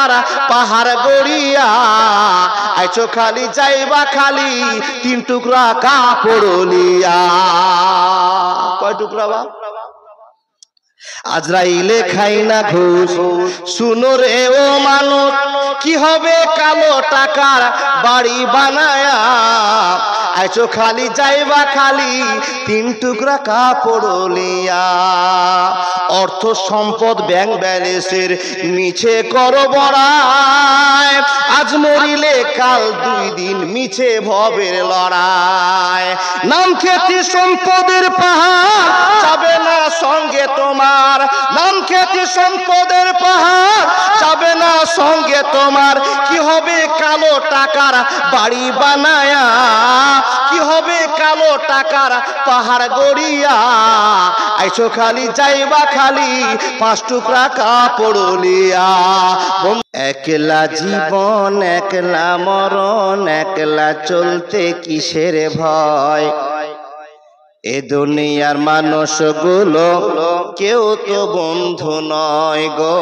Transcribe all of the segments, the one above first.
টাকার পাহাড় গড়িয়া আইছো খালি যাইবা খালি 3 টুকরা কাপড় লিয়া। কয় টুকরা বা? আজরাইলে খাই না ঘুষ, শুনো রে ও মানুষ, কি হবে কালো টাকার বাড়ি বানায়া আইছো খালি যাইবা খালি 3 টুকরা কাপড় লিয়া। অর্থ সম্পদ ব্যাংক ব্যালেন্সের মিছে করো বড়াই, আজ মরিলে কাল 2 দিন মিছে ভবের লড়াই। নাম খ্যাতি সম্পদের পাহাড় যাবে না সঙ্গে তোমার, নাম খ্যাতি সম্পদের পাহাড় যাবে না সঙ্গে তোমার। কি হবে কালো টাকার বাড়ি বানায়া, কি হবে কালো টাকার পাহাড় গড়িয়া আইছো খালি যাইবা খালি 5 টুকরা কাপড় লিয়া। একলা জীবন একলা মরণ, একলা চলতে কিসের ভয়, এ দুনিয়ার মানুষগুলো কেউ তো বন্ধু নয় গো,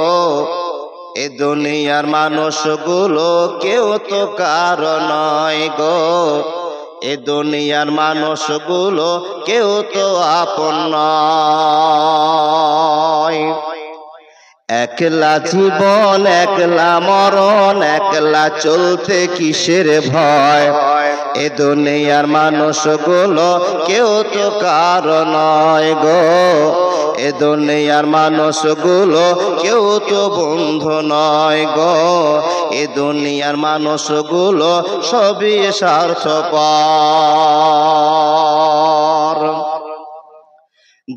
এ দুনিয়ার মানুষগুলো কেউ তো কারো নয় গো, এ দুনিয়ার মানুষগুলো কেউ তো আপন নয়। একলা জীবন একলা মরণ, একলা চলতে কিসের ভয়, এ দুনিয়ার মানুষগুলো কেউ তো কারো নয় গো, এ দুনিয়ার মানুষগুলো কেউ তো বন্ধু নয় গো, এ দুনিয়ার মানুষগুলো সবই স্বার্থপর।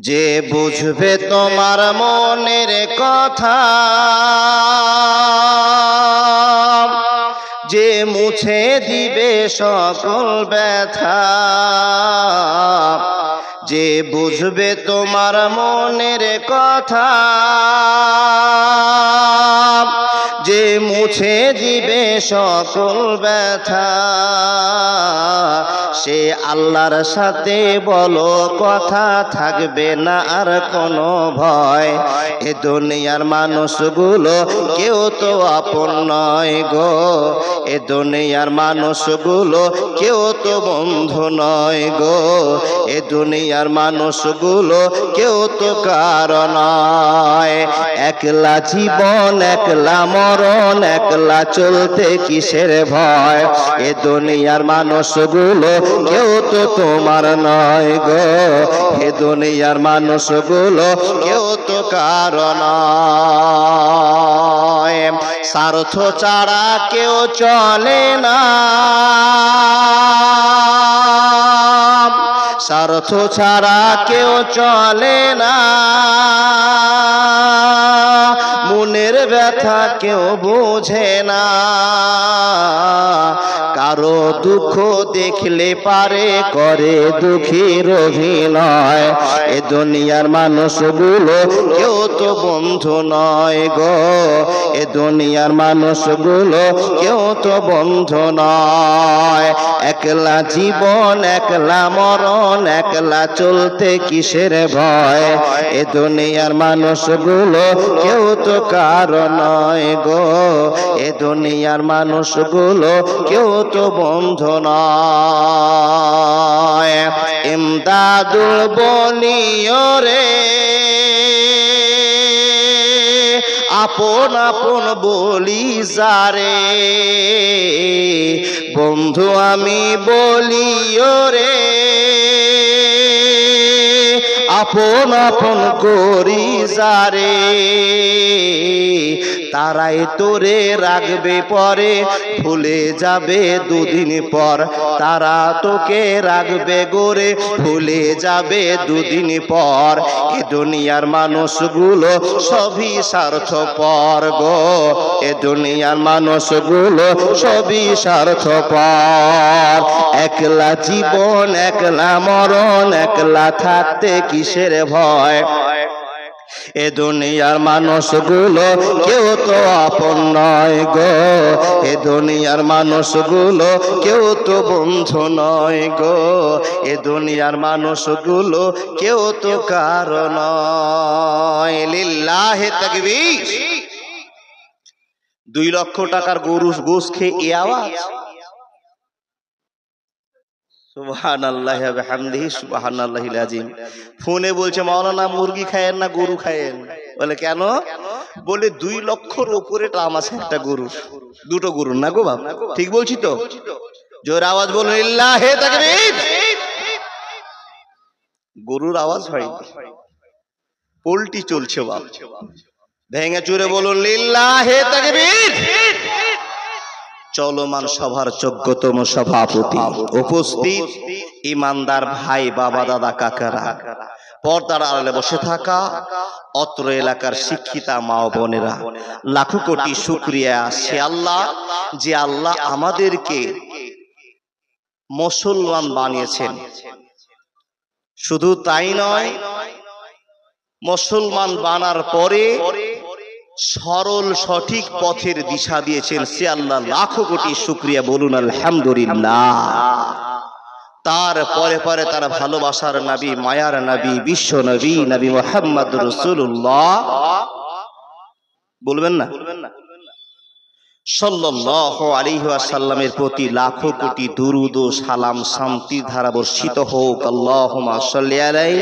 যে বুঝবে তোমার মনের কথা, যে মুছে দিবে সকল ব্যথা, যে বুঝবে তোমার মনের কথা, যে মুছে দিবে সকল ব্যথা, সে আল্লাহর সাথে বলো কথা, থাকবে না আর কোনো ভয়। এ দুনিয়ার মানুষগুলো কেউ তো আপন নয় গো, এ দুনিয়ার মানুষগুলো কেউ তো বন্ধু নয় গো, এ দুনিয়ার মানুষগুলো কেউ তো কারো নয়। একলা জীবন একলা মরণ, একলা চলতে কিসের ভয়, এ দুনিয়ার মানুষগুলো কেউ তো তোমার নয় গো, এ দুনিয়ার মানুষগুলো কেউ তো কারো নয়। স্বার্থ ছাড়া কেউ চলে না, স্বার্থ ছাড়া কেউ চলে না, মনের ব্যথা কেউ বোঝে না, কারো দুঃখ দেখলে পারে করে দুঃখীর অভিনয়। এ দুনিয়ার মানুষগুলো কেউ তো বন্ধু নয় গো, এ দুনিয়ার মানুষগুলো কেউ তো বন্ধু নয়। একলা জীবন একলা মরণ, একলা চলতে কিসের ভয়, এ দুনিয়ার মানুষগুলো কেউ তো কারো নয় গো, এ দুনিয়ার মানুষগুলো কেউ তো বন্ধু নয়। ইমদাদুল বলিও রে আপন আপন বলি যারে, বন্ধু আমি বলিও রে আপন আপন করি যারে, তারাই তোরে রাখবে পরে ভুলে যাবে 2 দিন পর, তারা তোকে রাখবে গোরে ভুলে যাবে 2 দিন পর। এ দুনিয়ার মানুষগুলো সবই স্বার্থপর গো, এ দুনিয়ার মানুষগুলো সবই স্বার্থপর। একলা জীবন একলা মরণ, একলা থাকতে কিসের ভয়, এ দুনিয়ার মানুষগুলো কেউ তো আপন নয় গো, এ দুনিয়ার মানুষগুলো কেউ তো বন্ধু নয় গো, এ দুনিয়ার মানুষগুলো কেউ তো কারো নয়। লিল্লাহি তাকবীর। 2 লক্ষ টাকার গরু গোশ খেয়ে এ আওয়াজ। সুবহানাল্লাহি ওয়া বিহামদিহি সুবহানাল্লাহিল আযীম। ফোনে বলছে মাওলানা মুরগি খায়েন না গরু খায়েন? বলে কেন? বলে 2 লক্ষর উপরে দাম আছে একটা গরুর, দুটো গরুর না গো বাপ, ঠিক বলছি তো? জোরে আওয়াজ বলুন লিল্লাহি তাকবীর। গরুর আওয়াজ হয়নি, পোল্ট্রি চলছে বাপ। ভেঙে চুরে বলুন লিল্লাহি তাকবীর। চলমান সভার যোগ্যতম সভাপতি, উপস্থিত ইমানদার ভাই, বাবা, দাদা, কাকারা, পর্দার আড়ালে বসে থাকা অত্র এলাকার শিক্ষিতা মা ও বোনেরা, লাখো কোটি শুকরিয়া সে আল্লাহ, যে আল্লাহ আমাদেরকে মুসলমান বানিয়েছেন। শুধু তাই নয়, মুসলমান বানার পরে সরল সঠিক পথের দিশা দিয়েছেন সে আল্লাহ, লাখো কোটি শুকরিয়া, বলুন আলহামদুলিল্লাহ। তার পরে পরে তার ভালোবাসার নবী, মায়ার নবী, বিশ্ব নবী, নবী মুহাম্মদ রাসূলুল্লাহ, বলবেন না সাল্লাল্লাহু আলাইহি ওয়াসাল্লামের প্রতি লাখো কোটি দুরূদ ও সালাম, শান্তির ধারা বর্ষিত হোক। আল্লাহুম্মা সাল্লি আলাইহি,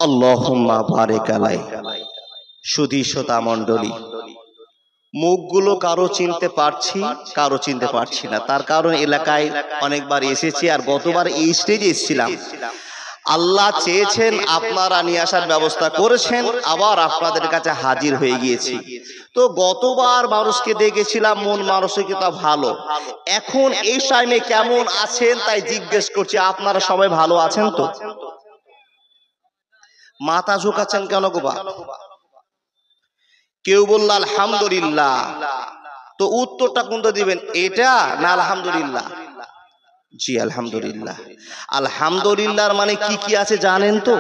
আল্লাহুম্মা বারিক আলাইহি। সুধী শ্রোতা মণ্ডলী, মুখগুলো কারো চিনতে পারছি, কারো চিনতে পারছি না। তার কারণ এলাকায় অনেকবার এসেছি, আর গতবার এই স্টেজে এসেছিলাম। আল্লাহ চেয়েছেন, আপনারা নিয়ে আসার ব্যবস্থা করেছেন, আবার আপনাদের কাছে হাজির হয়ে গিয়েছি। তো গতবার মানুষকে দেখেছিলাম, মন মানসিকতা ভালো। এখন এই টাইমে কেমন আছেন তাই জিজ্ঞেস করছি, আপনারা সবাই ভালো আছেন তো? মাথা ঝুঁকাচ্ছেন কেন গো বা? কেউ বলল আলহামদুলিল্লাহ, তো উত্তরটা কোনটা দিবেন, এটা না আলহামদুলিল্লাহ? জি আলহামদুলিল্লাহ। আলহামদুলিল্লাহর মানে কি কি আছে জানেন তো?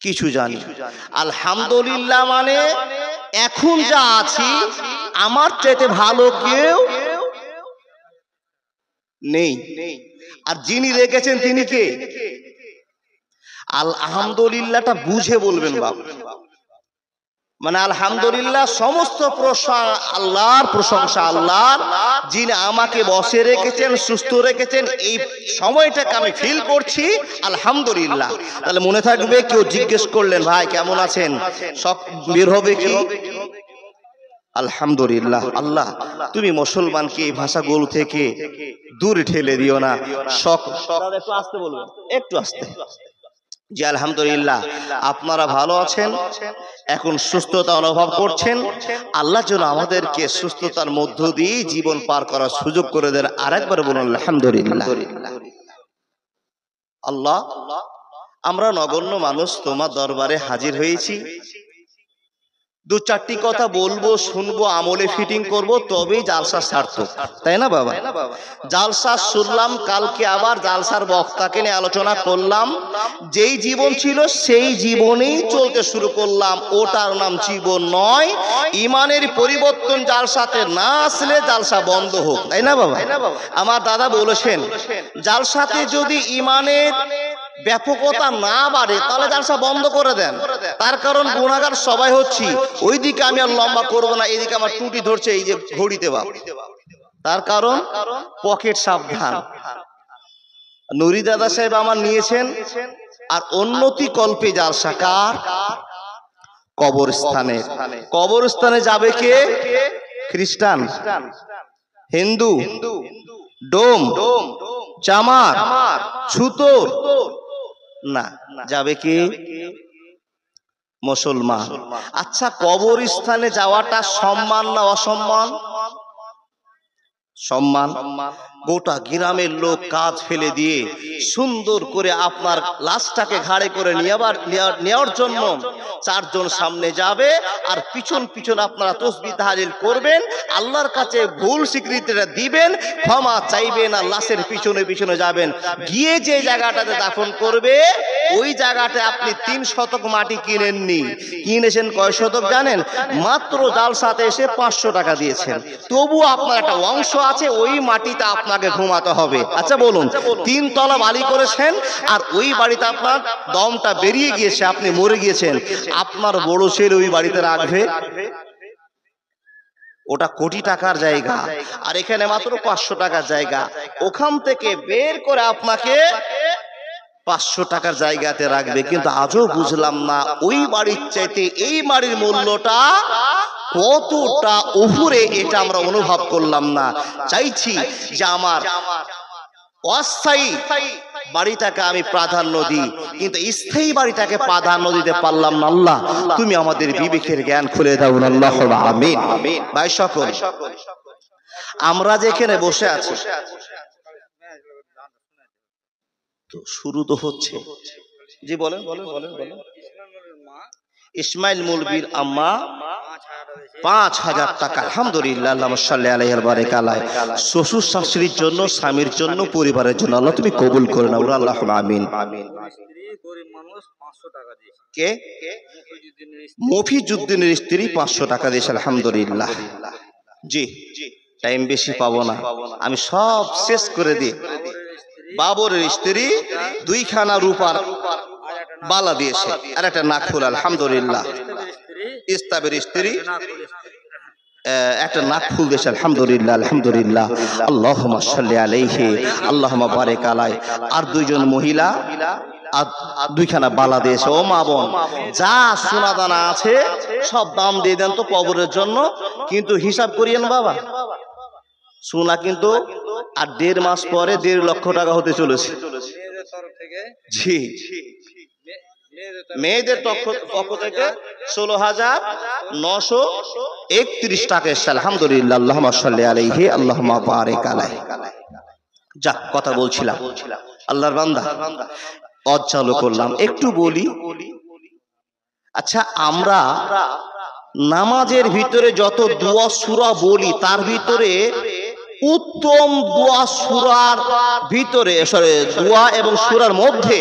কিছু জানি। আলহামদুলিল্লাহ মানে এখন যা আছি আমার চাইতে ভালো কেউ নেই, আর যিনি রেখেছেন তিনি কে? আলহামদুলিল্লাহটা বুঝে বলবেন বাবা। মানে আলহামদুলিল্লাহ সমস্ত প্রশংসা আল্লাহর, প্রশংসা আল্লাহর, যিনি আমাকে বসে রেখেছেন, সুস্থ রেখেছেন। এই সময়টাকে আমি ফিল করছি আলহামদুলিল্লাহ। তাহলে মনে থাকবে, কেউ জিজ্ঞেস করলেন ভাই কেমন আছেন, সব বের হবে কি আলহামদুলিল্লাহ। আল্লাহ তুমি মুসলমানকে এই ভাষাগুলো থেকে দূরে ঠেলে দিও না। একটু আসতে বলবেন, একটু আসতে। জি আলহামদুলিল্লাহ, আপনারা ভালো আছেন, এখন সুস্থতা অনুভব করছেন। আল্লাহ যেন আমাদেরকে সুস্থতার মধ্য দিয়ে জীবন পার করার সুযোগ করে দেন। আরেকবার বলুন আলহামদুলিল্লাহ। আল্লাহ, আমরা নগণ্য মানুষ তোমার দরবারে হাজির হয়েছি। 2-4টি কথা বলবো, শুনবো, আমলে ফিটিং করব, তবেই জালসা সার্থক, তাই না বাবা? জালসা শুনলাম, কালকে আবার জালসার বক্তাকে নিয়ে আলোচনা করলাম। যেই জীবন ছিল সেই জীবনেই চলতে শুরু করলাম, ওটার নাম জীবন নয়। ইমানের পরিবর্তন জালসাতে না আসলে জালসা বন্ধ হোক, তাই না বাবা? আমার দাদা বলেছেন, জালসাতে যদি ইমানের ব্যাপকতা না বাড়ে তাহলে জালসা বন্ধ করে দেন। তার কারণ গুনাহগার সবাই হচ্ছি, ওইদিকে আমি আর লম্বা করব না, এইদিকে আমার টুটি ধরছে এই যে ঘড়িতে বাপ। তার কারণ পকেট সাবধান। নুরি দাদা সাহেব আমার নিয়েছেন, আর উন্নতি কল্পে জালসা কার? কবরস্থানে। কবরস্থানে যাবে কে? খ্রিস্টান, হিন্দু, ডোম, চামার, ছুতোর না, যাবে কি? মুসলমান। আচ্ছা, কবরস্থানে যাওয়াটা সম্মান না অসম্মান? সম্মান। গোটা গ্রামের লোক কাজ ফেলে দিয়ে সুন্দর করে আপনার লাশটাকে ঘাড়ে করে নেওয়ার জন্য 4 জন সামনে যাবে, আর পিছন পিছন আপনারা তাসবিহ তাহলিল করবেন, আল্লাহর কাছে ভুল স্বীকৃতিটা দিবেন, ক্ষমা চাইবেন, আর লাশের পিছনে পিছনে যাবেন। গিয়ে যে জায়গাটাতে দাফন করবে ওই জায়গাতে আপনি 3 শতক মাটি কিনেননি, কিনেছেন কয় শতক জানেন? মাত্র জালসাতে এসে 500 টাকা দিয়েছেন, তবু আপনার একটা অংশ আছে, ওই মাটিতে আপনাকে ঘুমাতে হবে। আচ্ছা বলুন, 3 তলা বাড়ি করেছেন আর ওই বাড়িতে আপনার দমটা বেরিয়ে গিয়েছে, আপনি মরে গিয়েছেন, আপনার বড় ছেলে ওই বাড়িতে রাখবে? ওটা কোটি টাকার জায়গা, আর এখানে মাত্র 500 টাকার জায়গা। ওখান থেকে বের করে আপনাকে 500 টাকার জায়গাতে রাখবে। কিন্তু আজও বুঝলাম না ওই বাড়ির চাইতে এই বাড়ির মূল্যটা কতটা উপরে, এটা আমরা অনুভব করলাম না। চাইছি যে আমার অস্থায়ী বাড়িটাকে আমি প্রাধান্য দিই, কিন্তু স্থায়ী বাড়িটাকে প্রাধান্য দিতে পারলাম না। আল্লাহ, তুমি আমাদের বিবেকের জ্ঞান খুলে দাও, আল্লাহুম্মা আমিন। ভাই সকল, আমরা যেখানে বসে আছি, তো শুরু তো হচ্ছে। জি বলেন বলেন বলেন বলেন। ইসমাইল মৌলবীর আম্মা 5000 টাকা, আলহামদুলিল্লাহ, আল্লাহুম্মা সাল্লি আলাইহি ওয়া বারিক আলাইহি। শ্বশুর শাশুড়ির জন্য, স্বামীর জন্য, পরিবারের জন্য, আল্লাহ তুমি কবুল করে নাও, আল্লাহুম্মা আমিন। কে? মফিজউদ্দিনের স্ত্রী 500 টাকা দিয়েছে, আলহামদুলিল্লাহ। জি, টাইম বেশি পাবো না, আমি সব শেষ করে দিই। বাবরের স্ত্রী 2 খানা রূপার বালা দিয়েছে আর একটা নাকফুল, আলহামদুলিল্লাহ। ইস্তাবের স্ত্রী একটা নাকফুল দিয়েছে, আলহামদুলিল্লাহ আলহামদুলিল্লাহ। আল্লাহুম্মা সাল্লি আলাইহি, আল্লাহুম্মা বারিক আলাইহি। আর 2 জন মহিলা আর 2 খানা বালা দিয়েছে। ও মা বোন, যা সোনা দানা আছে সব দাম দিয়ে দেন তো কবরের জন্য, কিন্তু হিসাব করিয়েন বাবা, সোনা কিন্তু আর 1.5 মাস পরে 1.5 লক্ষ টাকা হতে চলেছে। জি, মেয়েদের পক্ষ থেকে 16,931 টাকা এসেছে, আলহামদুলিল্লাহ। আল্লাহুম্মা সাল্লি আলাইহি, আল্লাহুম্মা বারিক আলাইহি। যা কথা বলছিলাম, আল্লাহর বান্দা ওয়াজ চালু করলাম, একটু বলি। আচ্ছা, আমরা নামাজের ভিতরে যত দোয়া সূরা বলি, তার ভিতরে উত্তম দোয়া সূরার ভিতরে, দোয়া এবং সূরার মধ্যে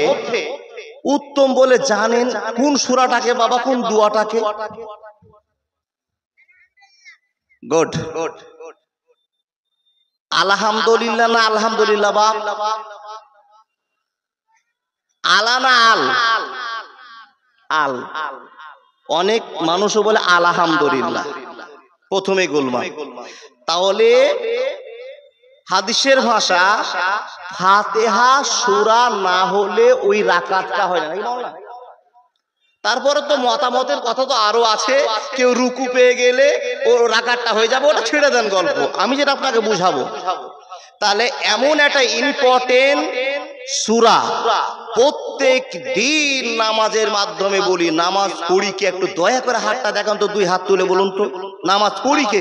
উত্তম বলে জানেন কোন সূরাটাকে বাবা, কোন দোয়াটাকে? গুড। আলহামদুলিল্লাহ না আলহামদুলিল্লাহ বাপ? আলা না আল? আল। অনেক মানুষও বলে আলহামদুলিল্লাহ, প্রথমে গোলমাল। তাহলে হাদিসের ভাষা, ফাতিহা সূরা না হলে ওই রাকাতটা হয় না। তারপরে তো মতামতের কথা তো আরো আছে, কেউ রুকু পেয়ে গেলে ও রাকাতটা হয়ে যাবে, ওটা ছেড়ে দেন গল্প, আমি যেটা আপনাকে বুঝাবো। তাহলে এমন একটা ইম্পর্টেন্ট সূরা প্রত্যেক দিন নামাজের মাধ্যমে বলি, নামাজ পড়ি কে? একটু দয়া করে হাতটা দেখান তো, 2 হাত তুলে বলুন তো, নামাজ পড়ি কে?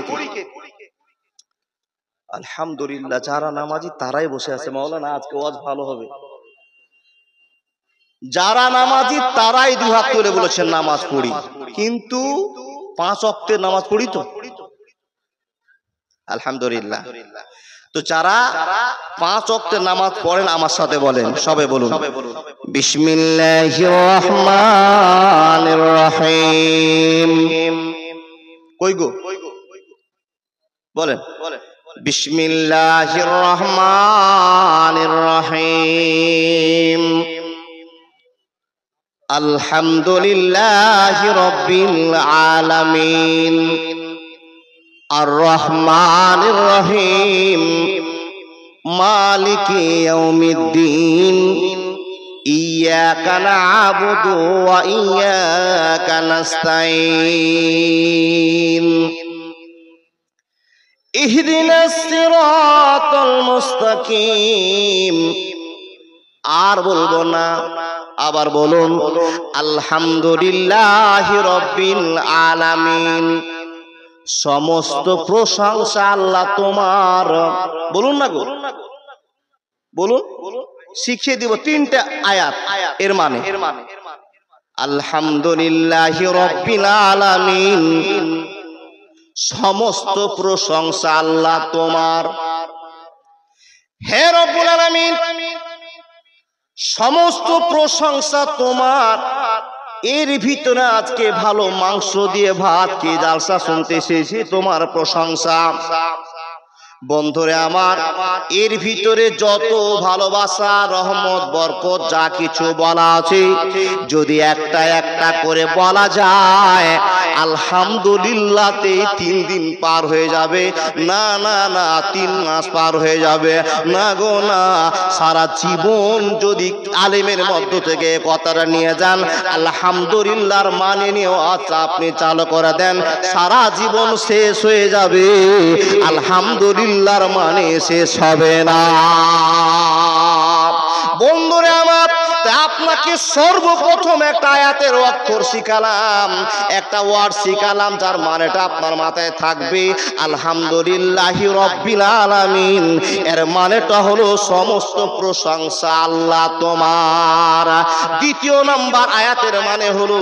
আলহামদুলিল্লাহ, যারা নামাজি তারাই বসে আছে। মাওলানা আজকে ওয়াজ ভালো হবে। যারা নামাজি তারাই 2 হাত তুলে বলেছেন নামাজ পড়ি, কিন্তু 5 ওয়াক্তের নামাজ পড়ি তো, আলহামদুলিল্লাহ। তো যারা 5 ওয়াক্তের নামাজ পড়েন আমার সাথে বলেন, সবে বলুন বিসমিল্লাহির রহমানির রহিম। কই গো? বলেন বিসমিল্লাহির রহমানির রহিম। আলহামদুলিল্লাহি রাব্বিল আলামিন, আর রহমানির রহিম, মালিকি ইয়াউমিদ্দিন, ইয়্যাকা না'বুদু ওয়া ইয়্যাকা নাস্তাঈন, ইহদিনাস সিরাতাল মুস্তাকিম। আর বলবো না, আবার বলুন আলহামদুলিল্লাহি রাব্বিল আলামিন। সমস্ত প্রশংসা আল্লাহ তোমার। বলুন না গো, বলুন, শিখিয়ে দিব 3টা আয়াত এর মানে। আলহামদুলিল্লাহি রাব্বিল আলামিন, সমস্ত প্রশংসা আল্লাহ তোমার। হে রব্বুল আলামিন, সমস্ত প্রশংসা তোমার। এর ভিতরে আজকে ভালো মাংস দিয়ে ভাত কি জালসা শুনতে এসেছি তোমার প্রশংসা। বন্ধুরে আমার, এর ভিতরে যত ভালোবাসা, রহমত, বরকত যা কিছু বলা আছে, যদি একটা একটা করে বলা যায়, আলহামদুলিল্লাহতে 3 দিন পার হয়ে যাবে, না না না 3 মাস পার হয়ে যাবে, না গো না সারা জীবন যদি আলেমের মধ্য থেকে কথাটা নিয়ে যান, আলহামদুলিল্লাহর মানে নিয়েও আচ্ছা আপনি চালু করে দেন, সারা জীবন শেষ হয়ে যাবে, আলহামদুলিল্লাহর মানে শেষ হবে না। বন্ধুরে আমার, আপনাকে সর্বপ্রথম একটা আয়াতের অক্ষর শিখালাম, একটা ওয়ার্ড শিখালাম, যার মানেটা আপনার মাথায় থাকবে, আলহামদুলিল্লাহি রাব্বিল আলামিন। এর মানেটা হলো সমস্ত প্রশংসা আল্লাহ তোমার। দ্বিতীয় নাম্বার আয়াতের মানে হলো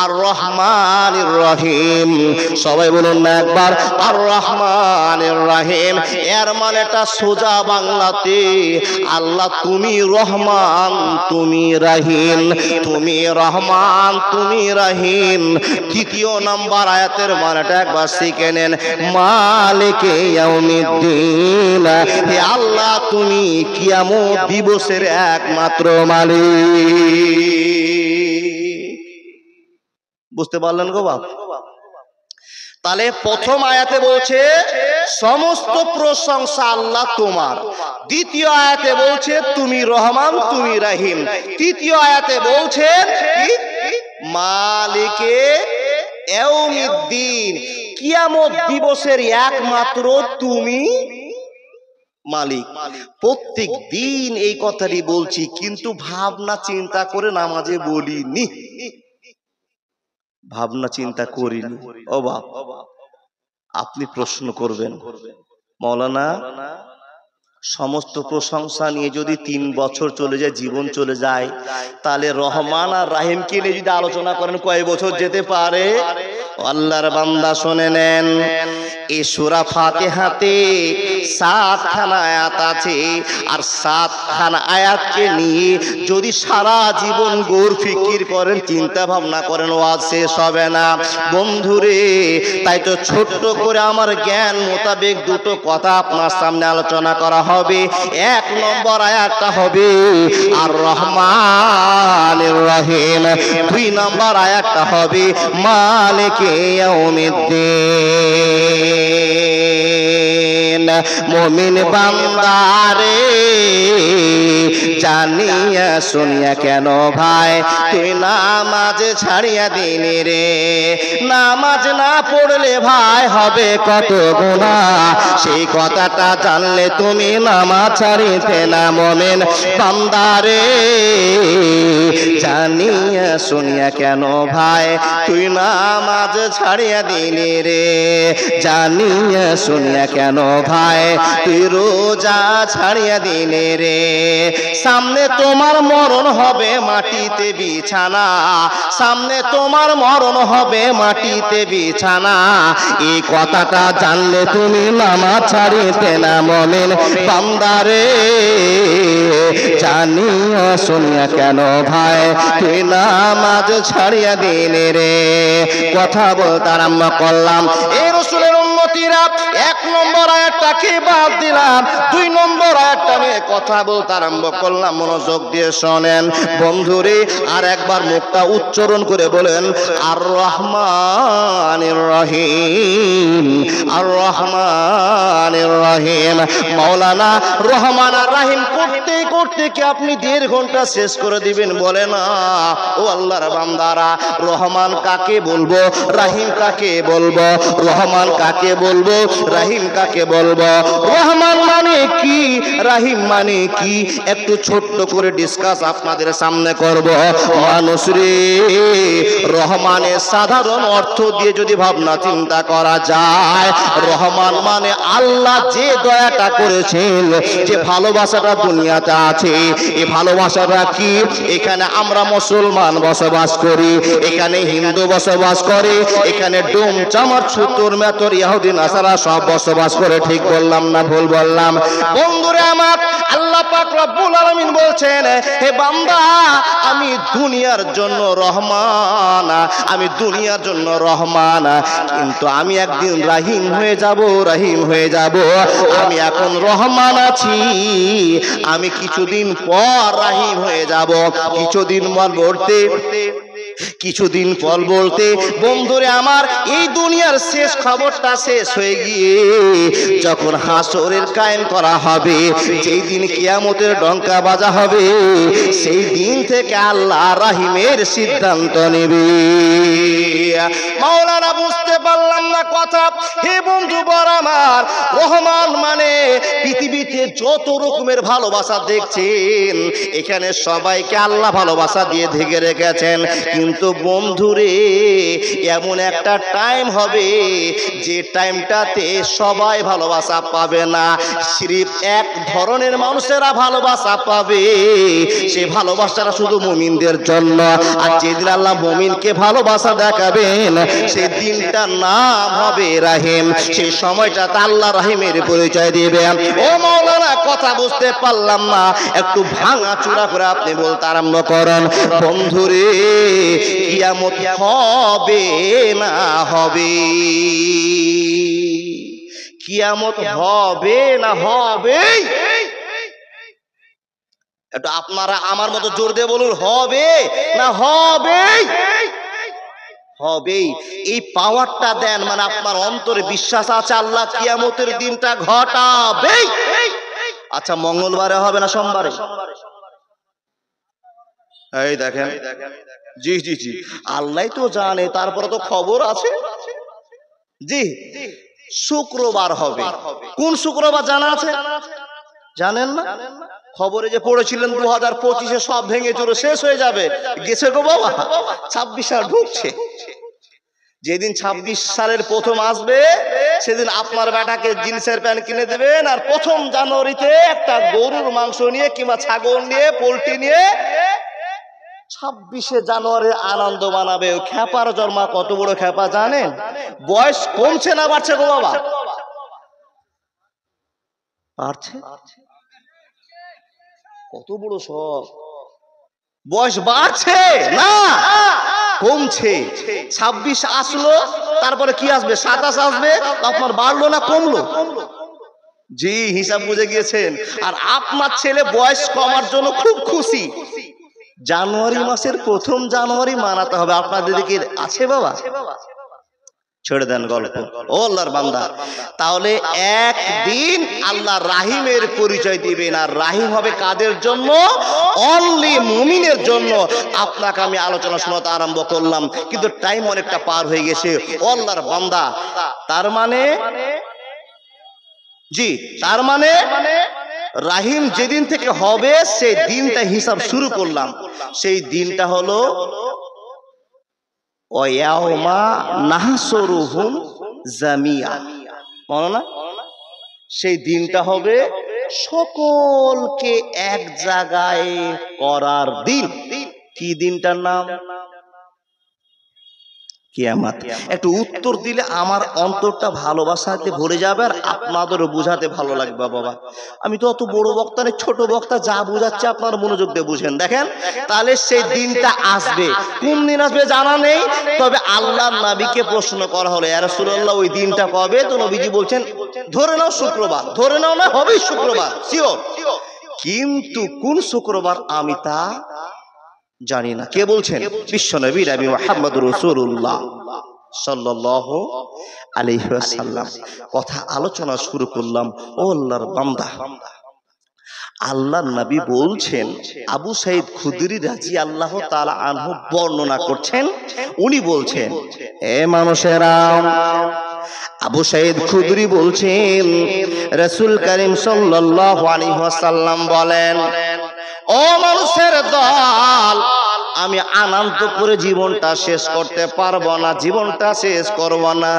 আর রহমানির রহিম। সবাই বলুন না একবার, আর রহমানির রহিম। এর মানেটা সোজা বাংলাতে, আল্লাহ তুমি রহমান, তুমি রহিম, তুমি রহমান, তুমি রহিম। তৃতীয় নাম্বার আয়াতের মানেটা একবার শিখে নেন, মালিকে ইয়াউমিদ্দিন। হে আল্লাহ তুমি কিয়ামত দিবসের একমাত্র মালিক। বুঝতে পারলেন গো বাপ? তাহলে প্রথম আয়াতে বলছে সমস্ত প্রশংসা আল্লাহ তোমার, দ্বিতীয় আয়াতে বলছে তুমি রহমান, তুমি রহিম, তৃতীয় আয়াতে বলছে মালিকে ইয়াউমিদ্দিন, কিয়ামত দিবসের একমাত্র তুমি মালিক। প্রত্যেক দিন এই কথাটি বলছি, কিন্তু ভাবনা চিন্তা করে নামাজে বলিনি, ভাবনা চিন্তা করিনি। ও বাপ, আপনি প্রশ্ন করবেন, মাওলানা সমস্ত প্রশংসা নিয়ে যদি 3 বছর চলে যায়, জীবন চলে যায়, তাহলে রহমান আর রাহিমকে নিয়ে যদি আলোচনা করেন কয় বছর যেতে পারে? আল্লাহর বান্দা শুনে নেন, এই সূরা ফাতিহাতে 7 খানা আয়াত আছে, আর 7 খানা আয়াতকে নিয়ে যদি সারা জীবন গৌর ফিকির করেন, চিন্তা ভাবনা করেন, ওয়াজ শেষ হবে না বন্ধুরে। তাই তো ছোট্ট করে আমার জ্ঞান মোতাবেক দুটো কথা আপনার সামনে আলোচনা করা হবে। 1 নম্বর আয়াতটা হবে আর রহমানির রহিম, 2 নম্বর আয়াতটা হবে মালিকে ইয়াউমিদ্দিন। মুমিন বান্দারে জানিয়া শুনিয়া কেন ভাই তুই নামাজ ছাড়িয়া দিলি রে? নামাজ না পড়লে ভাই হবে কত গুনাহ, সেই কথাটা জানলে তুমি নামাজ ছাড়িতে না। মুমিন বান্দারে জানিয়া শুনিয়া কেন ভাই তুই নামাজ ছাড়িয়া দিলি রে? জানিয়া শুনিয়া কেন ভাই তুই রোজা ছাড়িয়া দিলি রে? সামনে তোমার মরণ হবে মাটিতে বিছানা, সামনে তোমার মরণ হবে মাটিতে বিছানা, এই কথাটা জানলে তুমি নামাজ ছাড়িতে না। মুমিন বান্দারে জানিয়া শুনিয়া কেন ভাই তুই নামাজ ছাড়িয়া দিলি রে? কথা বলতে আরম্ভ করলাম, এই রাসূলের উম্মতিরা 1 নম্বর আয়াতটাকে বাদ দিলাম, 2 নম্বর আয়াতটা নিয়ে কথা বলতে আরম্ভ করলাম। মনোযোগ দিয়ে শোনেন বন্ধুরে, আর একবার মুখটা উচ্চারণ করে বলেন আর রহমানির রহিম, আর রহমানির রহিম। মাওলানা রহমান আর রহিম করতে করতে কি আপনি 1.5 ঘন্টা শেষ করে দিবেন? বলে না। ও আল্লাহর বান্দারা, রহমান কাকে বলবো, রহিম কাকে বলবো? রহমান কাকে বলবো, রহিম কাকে বলবো? রহমান মানে কি, রহিম মানে কি, একটু ছোট্ট করে ডিসকাস আপনাদের সামনে করব। মানুষ রে, রহমানের সাধারণ অর্থ দিয়ে যদি ভাবনা চিন্তা করা যায়, রহমান মানে আল্লাহ যে দয়াটা করেছেন, যে ভালোবাসাটা দুনিয়াতে আছে, এই ভালোবাসাটা কি? এখানে আমরা মুসলমান বসবাস করি, এখানে হিন্দু বসবাস করে, এখানে ডোম চামার ছুতর মেতর ইহুদি নাসারা সব বসবাস করে, ঠিক করলাম না ভুল বললাম? বন্ধুরে আমার, আল্লাহ পাক রব্বুল আলামিন বলছেন, হে বান্দা, আমি দুনিয়ার জন্য রহমান, আমি দুনিয়ার জন্য রহমান, কিন্তু আমি একদিন রাহিম হয়ে যাব, রাহিম হয়ে যাব। আমি এখন রহমান আছি, আমি কিছুদিন পর রাহিম হয়ে যাব। কিছুদিন পর বলতে বন্ধুরে আমার, এই দুনিয়ার শেষ খবরটা শেষ হয়ে গিয়ে যখন হাসরের কায়েম করা হবে, যেই দিন কিয়ামতের ডঙ্কা বাজা হবে, সেই দিন থেকে আল্লাহ রাহিমের সিদ্ধান্ত নেবে। মাওলানা বুঝতে পারলাম না কথা। হে বন্ধু বর আমার, রহমান মানে পৃথিবীতে যত রকমের ভালোবাসা দেখছেন, এখানে সবাইকে আল্লাহ ভালোবাসা দিয়ে ঢেকে রেখেছেন। কিন্তু বন্ধুরে, এমন একটা টাইম হবে যে টাইমটাতে সবাই ভালোবাসা পাবে না, সিরিফ এক ধরনের মানুষেরা ভালোবাসা পাবে। সেই ভালোবাসাটা শুধু মুমিনদের জন্য। আর যেদিন আল্লাহ মুমিনকে ভালোবাসা দেখাবেন, সেই দিনটার নাম হবে রাহিম। সেই সময়টাতে আল্লাহ রাহিমের পরিচয় দিবেন। ও মাওলানা, কথা বুঝতে পারলাম না, একটু ভাঙা চূড়া করে আপনি বলতে আরম্ভ করেন। বন্ধুরে, কিয়ামত হবে না হবে? কিয়ামত হবে না হবে? একটু আপনারা আমার মতো জোর দিয়ে বলুন, হবে না হবে? হবেই। এই পাওয়ারটা দেন, মানে আপনার অন্তরে বিশ্বাস আছে আল্লাহ কিয়ামতের দিনটা ঘটাবে। আচ্ছা, মঙ্গলবারে হবে না সোমবারে? এই দেখেন, জি জি জি, আল্লাহ তো জানে, তারপরে তো খবর আছে। জি, শুক্রবার হবে। কোন শুক্রবার জানা আছে? জানেন না? খবরে যে পড়েছিলেন 2025-এ সব ভেঙে চুরে শেষ হয়ে যাবে, গেছে গো বাবা, 26 সাল ঢুকছে। যেদিন 26 সালের প্রথম আসবে, সেদিন আপনার বেটাকে জিন্সের প্যান্ট কিনে দেবেন, আর 1 জানুয়ারিতে একটা গরুর মাংস নিয়ে কিংবা ছাগল নিয়ে, পোল্ট্রি নিয়ে 26 জানুয়ারির আনন্দ মানাবে। খেপার জন্মা কত বড় খেপা জানেন? বয়স কমছে না বাড়ছে গো বাবা? বাড়ছে। কত বড় সব, বয়স বাড়ছে না কমছে। 26 আসলো, তারপরে কি আসবে? 27 আসবে, আপনার বাড়লো না কমলো? জি, হিসাব বুঝে গিয়েছেন। আর আপনার ছেলে বয়স কমার জন্য খুব খুশি, জানুয়ারি মাসের 1 জানুয়ারি মানাতে হবে। আপনাদের দিকে আছে বাবা? ছেড়ে দেন গল্প, ও আল্লাহর বান্দা। তাহলে একদিন আল্লাহ রাহিমের পরিচয় দিবেন, আর রাহিম হবে কাদের জন্য? অনলি মুমিনের জন্য। আপনাকে আমি আলোচনা শোনাতে আরম্ভ করলাম, কিন্তু টাইম অনেকটা পার হয়ে গেছে। ও আল্লাহর বান্দা, তার মানে জি, তার মানে রাহিম যেদিন থেকে হবে, সেই দিনটা হিসাব শুরু করলাম। সেই দিনটা হলো ওয়ায়াউমা নাহসুরুহুম জামিয়া, মনে না? সেই দিনটা হবে সকলকে এক জায়গায় করার দিন। কি দিনটার নাম? কিয়ামত। একটু উত্তর দিলে আমার অন্তরটা ভালোবাসাতে ভরে যাবে, আর আপনাদেরও বুঝাতে ভালো লাগবে বাবা। আমি তো অত বড় বক্তা নেই, ছোট বক্তা, যা বুঝাচ্ছে আপনার মনোযোগ দিয়ে বুঝেন। দেখেন, তাহলে সেই দিনটা আসবে। কোন দিন আসবে জানা নেই, তবে আল্লাহর নবীকে প্রশ্ন করা হলো, ইয়া রাসূলুল্লাহ ওই দিনটা কবে? তো নবীজি বলছেন, ধরে নাও শুক্রবার। ধরে নাও না, হবেই শুক্রবার, শিওর। কিন্তু কোন শুক্রবার আমি তা জানি না। কে বলছেন? বিশ্বনবী নবী মুহাম্মদুর রাসূলুল্লাহ সাল্লাল্লাহু আলাইহি ওয়াসাল্লাম। কথা আলোচনা শুরু করলাম। ও আল্লাহর বান্দা, আল্লাহর নবী বলছেন, আবু সাঈদ খুদরি রাদিয়াল্লাহু তাআলা আনহু বর্ণনা করছেন, উনি বলছেন, এ মানুষেরা, আবু সাঈদ খুদরি বলছেন, রাসূল করিম সাল্লাল্লাহু আলাইহি ওয়াসাল্লাম বলেন, ও মানুষের দল, আমি আনন্দ করে জীবনটা শেষ করতে পারবো না, জীবনটা শেষ করব না।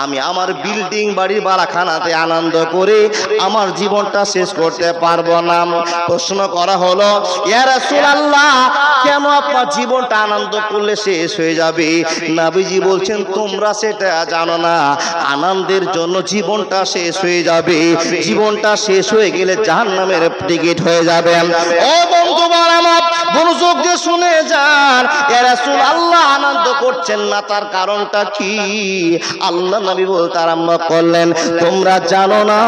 আমি আমার বিল্ডিং বাড়ির বালাখানাতে আনন্দ করে আমার জীবনটা শেষ করতে পারবো না। প্রশ্ন করা হলো, ইয়া রাসূলুল্লাহ, কেন আপনার জীবনটা আনন্দ করলে শেষ হয়ে যাবে? নবীজি বলছেন, তোমরা সেটা জানো না, আনন্দের জন্য জীবনটা শেষ হয়ে যাবে, জীবনটা শেষ হয়ে গেলে জাহান্নামের টিকিট হয়ে যাবে। ও বন্ধুগণ আমার, মনোযোগ দিয়ে শুনে যান। ইয়া রাসূলুল্লাহ, আনন্দ করছেন না, তার কারণটা কি? আল্লাহ নবী বলতে আরম্ভ করলেন, তোমরা জানো না,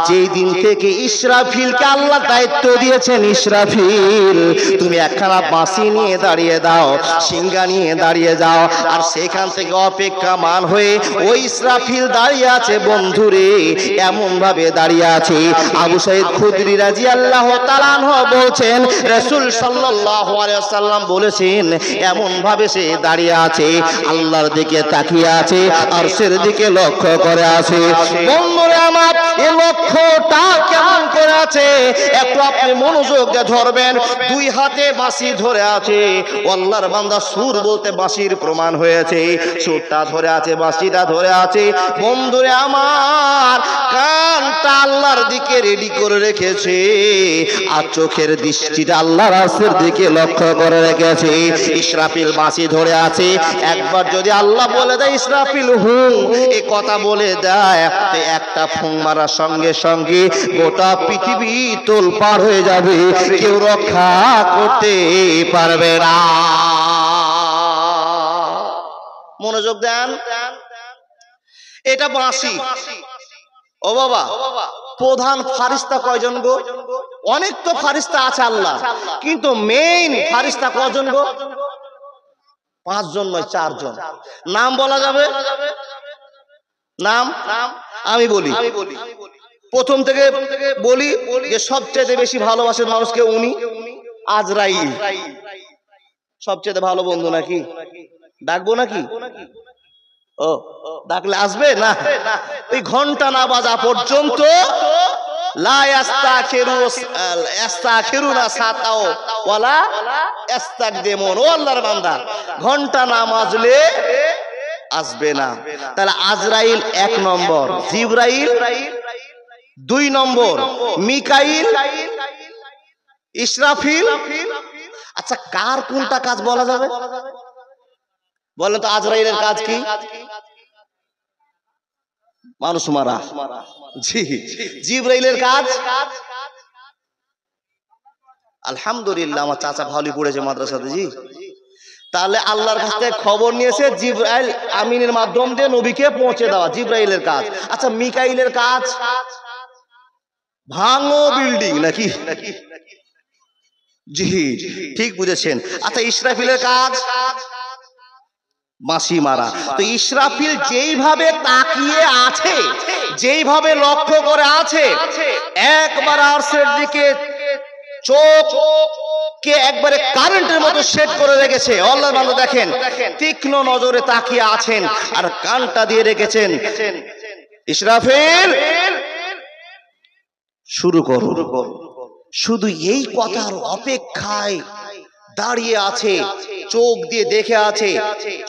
যেই দিন থেকে ইসরাফিলকে আল্লাহ দায়িত্ব দিয়েছেন, ইসরাফিল তুমি একখানা বাঁশি নিয়ে দাঁড়িয়ে দাও, সিংহা নিয়ে দাঁড়িয়ে যাও, আর সেখান থেকে অপেক্ষামান হয়ে ওই ইসরাফিল দাঁড়িয়ে আছে বন্ধুরে, এমন ভাবে দাঁড়িয়ে আছে। আবু সাঈদ খুদরি রাদিয়াল্লাহু তাআলা আনহু বলছেন, রাসূল সাল্লাল্লাহু আলাইহি ওয়াসাল্লাম বলেছেন, এমন ভাবে সে দাঁড়িয়ে আছে, আল্লাহর দিকে তাকিয়ে আছে, আরশের দিকে লক্ষ্য করে আছে। বন্ধুরা আমার, এই লক্ষ্যটা কেমন করে আছে একটু আপনি মনোযোগ দিয়ে ধরবেন। দুই হাতে বাঁশি ধরে আছে, আল্লাহর বান্দা সুর বলতে বাঁশির প্রমাণ হয়েছে, সুরটা ধরে আছে, বাঁশিটা ধরে আছে। বন্ধুরে আমার, কানটা আল্লাহর দিকে রেডি করে রেখেছে, আর চোখের দৃষ্টিটা আল্লাহর আরশের দিকে লক্ষ্য করে রেখেছে। ইসরাফিল বাঁশি ধরে আছে, একবার যদি আল্লাহ বলে দেয় ইসরাফিল হুঁ, এই কথা বলে দেয়, একটা ফুঁ মারার সঙ্গে সঙ্গে গোটা পৃথিবী তোলপাড় হয়ে যাবে, কেউ রক্ষা করতে পারবে না। মনোযোগ দেন, এটা বাঁশি। ও বাবা, প্রধান ফারিস্তা কয়জন গো? অনেক তো ফারিস্তা আছে আল্লাহ, কিন্তু মেইন ফারিস্তা কয়জন গো? 5 জন নয়, 4 জন। নাম বলা যাবে? নাম আমি বলি, প্রথম থেকে বলি যে সবচেয়ে বেশি ভালোবাসেন মানুষকে উনি, আজরাইল। সবচেয়ে ভালো বন্ধু নাকি? ডাকবো নাকি? ও, ডাকলে আসবে না? ওই ঘন্টা না বাজা পর্যন্ত লা ইস্তাখিরুনা সাতাও ওয়ালা ইস্তাকদিমুন। ও আল্লাহর বান্দা, ঘন্টা না বাজলে আসবে না। তাহলে আজরাইল 1 নম্বর, জিবরাইল 2 নম্বর, মিকাইল, ইসরাফিল। আচ্ছা, কার কোনটা কাজ বলা যাবে বলেন তো? আজরাইলের কাজ কি? মানুষ মারা। জি। জিবরাইলের কাজ? আলহামদুলিল্লাহ, আমার চাচা ভালো পড়েছে মাদ্রাসাতে। জি, তাহলে আল্লাহর কাছ থেকে খবর নিয়েছে, জিবরাইল আমিনের মাধ্যম দিয়ে নবীকে পৌঁছে দেওয়া, জিবরাইলের কাজ। আচ্ছা, মিকাইলের কাজ? ভাঙো বিল্ডিং নাকি? জি, ঠিক বুঝেছেন। আচ্ছা, ইসরাফিলের কাজ? বাঁশি মারা। তো ইসরাফিল যেইভাবে তাকিয়ে আছে, যেইভাবে লক্ষ্য করে আছে, একবার আরশের দিকে চোখকে একবারে কারেন্টের মতো সেট করে রেখেছে। আল্লাহর বান্দা দেখেন, তীক্ষ্ণ নজরে তাকিয়ে আছেন, আর কানটা দিয়ে রেখেছেন, ইসরাফিল শুরু করো। শুধু এই কথার অপেক্ষায় দাঁড়িয়ে আছে, চোখ দিয়ে দেখে আছে,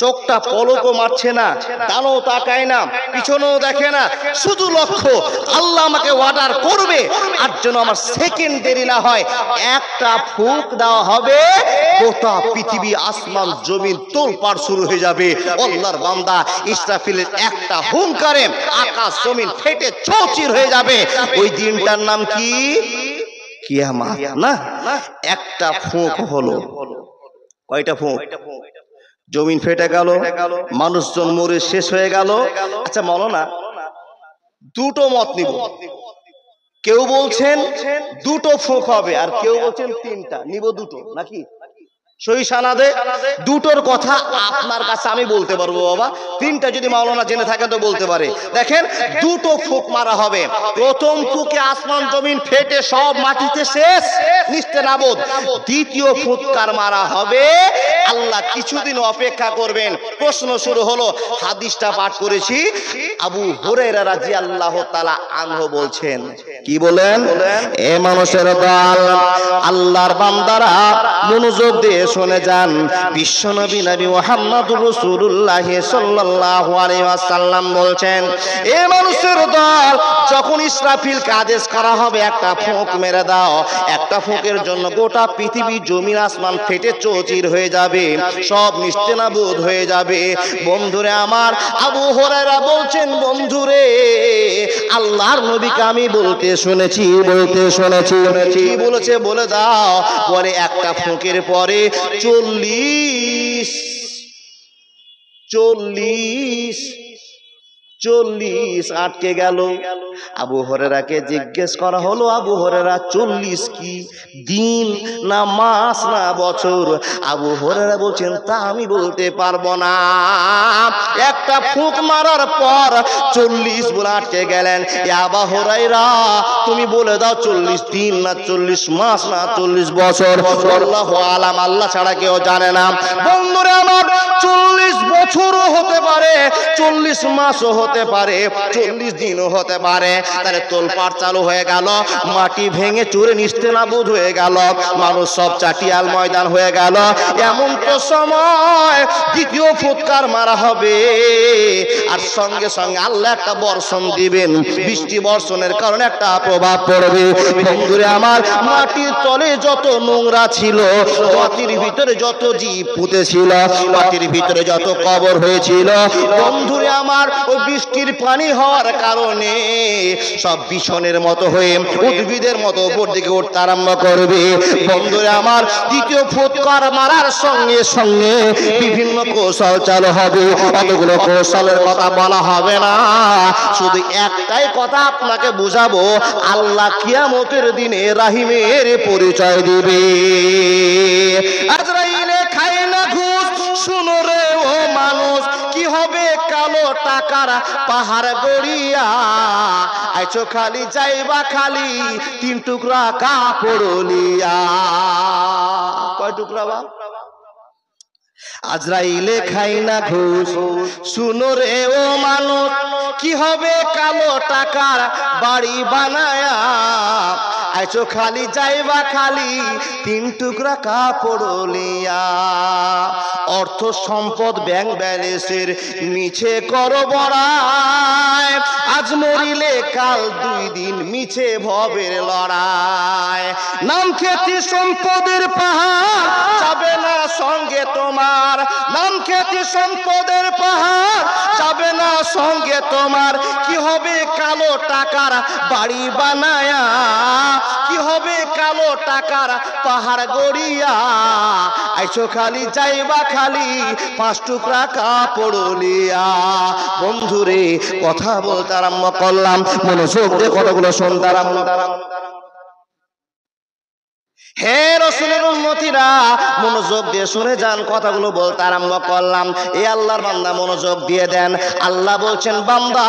চোখটা পলকও মারছে না, ডানও তাকায় না, পিছনেও দেখে না, শুধু লক্ষ্য আল্লাহ আমাকে অর্ডার করবে, আর যেন আমার সেকেন্ড দেরি না হয়, একটা ফুঁক দেওয়া হবে, গোটা পৃথিবী আসমান জমিন তোলপাড় শুরু হয়ে যাবে। আল্লাহর বান্দা, ইসরাফিলের একটা হুঙ্কারে আকাশ জমিন ফেটে চৌচির হয়ে যাবে। ওই দিনটার নাম কি? কিয়ামত। না, একটা ফুঁক হলো। কয়টা ফুঁক? জমিন ফেটে গেল, মানুষজন মরে শেষ হয়ে গেল। আচ্ছা মাওলানা, দুটো মত নিব। কেউ বলছেন দুটো ফুঁক হবে, আর কেউ বলছেন 3টা। নিব দুটো নাকি? সহি সানাদে দুটোর কথা আপনার কাছে আমি বলতে পারবো বাবা। 3টা যদি মাওলানা জেনে থাকেন তো বলতে পারে। দেখেন, দুটো ফুঁক মারা হবে। প্রথম ফুঁকে আসমান জমিন ফেটে সব মাটিতে শেষ, নিস্তে নাবুদ। দ্বিতীয় ফুৎকার মারা হবে, আল্লাহ কিছুদিন অপেক্ষা করবেন। প্রশ্ন শুরু হলো, হাদিসটা পাঠ করেছি আবু হুরায়রা রাদিয়াল্লাহু তাআলা আনহু বলছেন, কি বলেন? এ মানুষের দল, আল্লাহর বান্দারা মনোযোগ দিয়ে শুনে যান। বিশ্বনবী নবী মুহাম্মদুর রাসূলুল্লাহ সাল্লাল্লাহু আলাইহি ওয়াসাল্লাম বলছেন, এ মানুষের দল, যখন ইসরাফিলকে আদেশ করা হবে একটা ফোঁক মেরে দাও, একটা ফোঁকের জন্য গোটা পৃথিবী জমিন আসমান ফেটে চৌচির হয়ে যাবে, সব নিস্তেনাবুদ হয়ে যাবে। বন্ধুরে আমার, আবু হুরায়রা বলছেন, বন্ধুরে আল্লাহর নবীকে আমি বলতে শুনেছি কি বলেছে বলে দাও। পরে একটা ফোঁকের পরে 40 আটকে গেল। আবু হুরায়রাকে জিজ্ঞেস করা হলো, আবু হুরায়রা 40 কি দিন না মাস না বছর? আবু হুরায়রা বলছেন, তা আমি বলতে পারবো না। একটা ফুঁক মারার পর 40 বলে আটকে গেলেন। এ আবু হুরায়রা, তুমি বলে দাও 40 দিন না 40 মাস না 40 বছর? আল্লাহু আলাম, আল্লাহ ছাড়া কেউ জানে না। বন্ধুরা আমার, 40 বছরও হতে পারে, 40 মাসও হতে পারে, 40 দিনও হতে পারে। তাহলে তোলপাড় চালু হয়ে গেল, মাটি ভেঙে চুরে নিস্তেনাবুদ হয়ে গেল, মানুষ সব চাটিয়াল ময়দান হয়ে গেল। এমন তো সময় দ্বিতীয় ফুৎকার মারা হবে, আর সঙ্গে সঙ্গে আল্লাহ একটা বর্ষণ দিবেন। বৃষ্টি বর্ষণের কারণে একটা প্রভাব পড়বে। বন্ধুরে আমার, মাটির তলে যত নোংরা ছিল, মাটির ভিতরে যত জীব পুঁতেছিল, মাটির ভিতরে যত কবর হয়েছিল, বন্ধুরে আমার, ওই বৃষ্টির পানি হওয়ার কারণে সব বিছনের মতো হয়ে উদ্ভিদের মতো উপর দিকে উঠতে আরম্ভ করবে। বন্ধুরে আমার, দ্বিতীয় ফুৎকার মারার সঙ্গে সঙ্গে বিভিন্ন কৌশল চালু হবে। অতগুলো কৌশলের কথা বলা হবে না, শুধু একটাই কথা আপনাকে বুঝাবো, আল্লাহ কিয়ামতের দিনে রাহিমের পরিচয় দিবে। আজরাইলে খায় না ঘুষ, শুনো রে ও মানুষ, কি হবে কালো টাকার পাহাড় গড়িয়া, আইছো খালি যাইবা খালি 3 টুকরা কাপড় লিয়া। কয় টুকরা বা? আজরাইলে খাই না ঘুষ, শুনো রে ও মানুষ, কি হবে কালো টাকার বাড়ি বানায়া, আইছো খালি যাইবা খালি 3 টুকরা কাপড় লিয়া। অর্থ সম্পদ ব্যাংক ব্যালেন্সের মিছে করো বড়াই, আজ মরিলে কাল 2 দিন মিছে ভবের লড়াই। নাম খ্যাতি সম্পদের পাহাড় যাবে না সঙ্গে তোমার, নাম খ্যাতি সম্পদের পাহাড় যাবে না সঙ্গে তোমার। কি হবে কালো টাকার বাড়ি বানায়া, কি হবে কালো টাকার পাহাড় গড়িয়া, আইছো খালি যাইবা খালি 5 টুকরা কাপড় লিয়া। বন্ধুরে, কথা বলতে আরম্ভ করলাম, মনোযোগ দিয়ে কতগুলো শুনতে আরম্ভ। হে রাসূলের উম্মতিরা, মনোযোগ দিয়ে শুনে যান, কথাগুলো বলতে আরম্ভ করলাম। এ আল্লাহর বান্দা মনোযোগ দিয়ে দেন। আল্লাহ বলছেন, বান্দা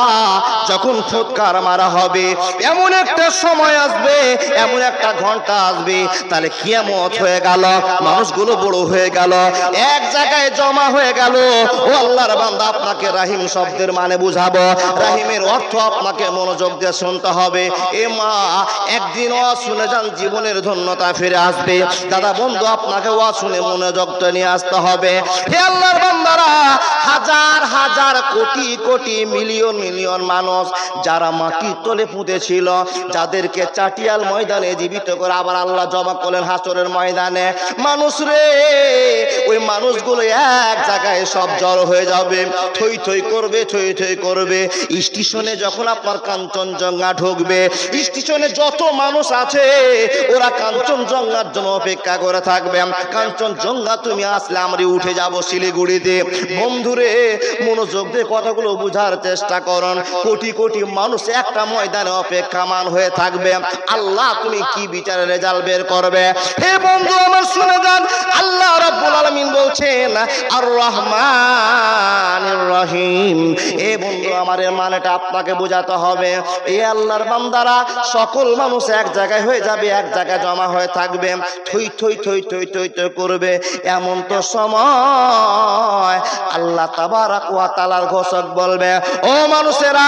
যখন ফুৎকার মারা হবে, এমন একটা সময় আসবে, এমন একটা ঘন্টা আসবে, তাহলে কিয়ামত হয়ে গেল, মানুষগুলো বড় হয়ে গেল, এক জায়গায় জমা হয়ে গেল। ও আল্লাহর বান্দা, আপনাকে রাহিম শব্দের মানে বুঝাবো, রাহিমের অর্থ আপনাকে মনোযোগ দিয়ে শুনতে হবে। এ মা, একদিন শুনে যান, জীবনের ধন্যতা ফিরে আসবে। দাদা বন্ধু, আপনাকে ওয়াজ শুনে মনোযোগটা নিয়ে আসতে হবে। হে আল্লাহর বান্দারা, হাজার হাজার কোটি কোটি মিলিয়ন মিলিয়ন মানুষ যারা মাটির তলে পুঁতেছিল, যাদেরকে চাটিয়াল ময়দানে জীবিত করে আবার আল্লাহ জমা করলেন হাসরের ময়দানে। মানুষ রে, ওই মানুষগুলো এক জায়গায় সব জড়ো হয়ে যাবে, থই থই করবে, থই থই করবে। স্টেশনে যখন আপনার কাঞ্চনজঙ্ঘা ঢুকবে, স্টেশনে যত মানুষ আছে ওরা কাঞ্চনজঙ্ঘার জন্য অপেক্ষা করে থাকবে। কাঞ্চনজঙ্ঘা তুমি আসলে আমরা উঠে যাব শিলিগুড়িতে। বন্ধুরে, মনোযোগ দিয়ে কথাগুলো বুঝার চেষ্টা করুন। কোটি কোটি মানুষ একটা ময়দানে অপেক্ষামান হয়ে থাকবে। আল্লাহ তুমি কি বিচারে রেজাল্ট বের করবে? হে বন্ধু আমার, শুনে যান, আল্লাহ রাব্বুল আলামিন বলছেন, বলছেন আর রহমানির রহিম। এ বন্ধু আমার, এর মানেটা আপনাকে বোঝাতে হবে। এই আল্লাহর বান্দারা সকল মানুষ এক জায়গায় হয়ে যাবে, এক জায়গায় জমা হয়ে থাকবে, থই থই থই থই থই থই করবে। এমন তো সময় আল্লাহ তাবারক ওয়া তাআলার ঘোষক বলবে, ও মানুষেরা,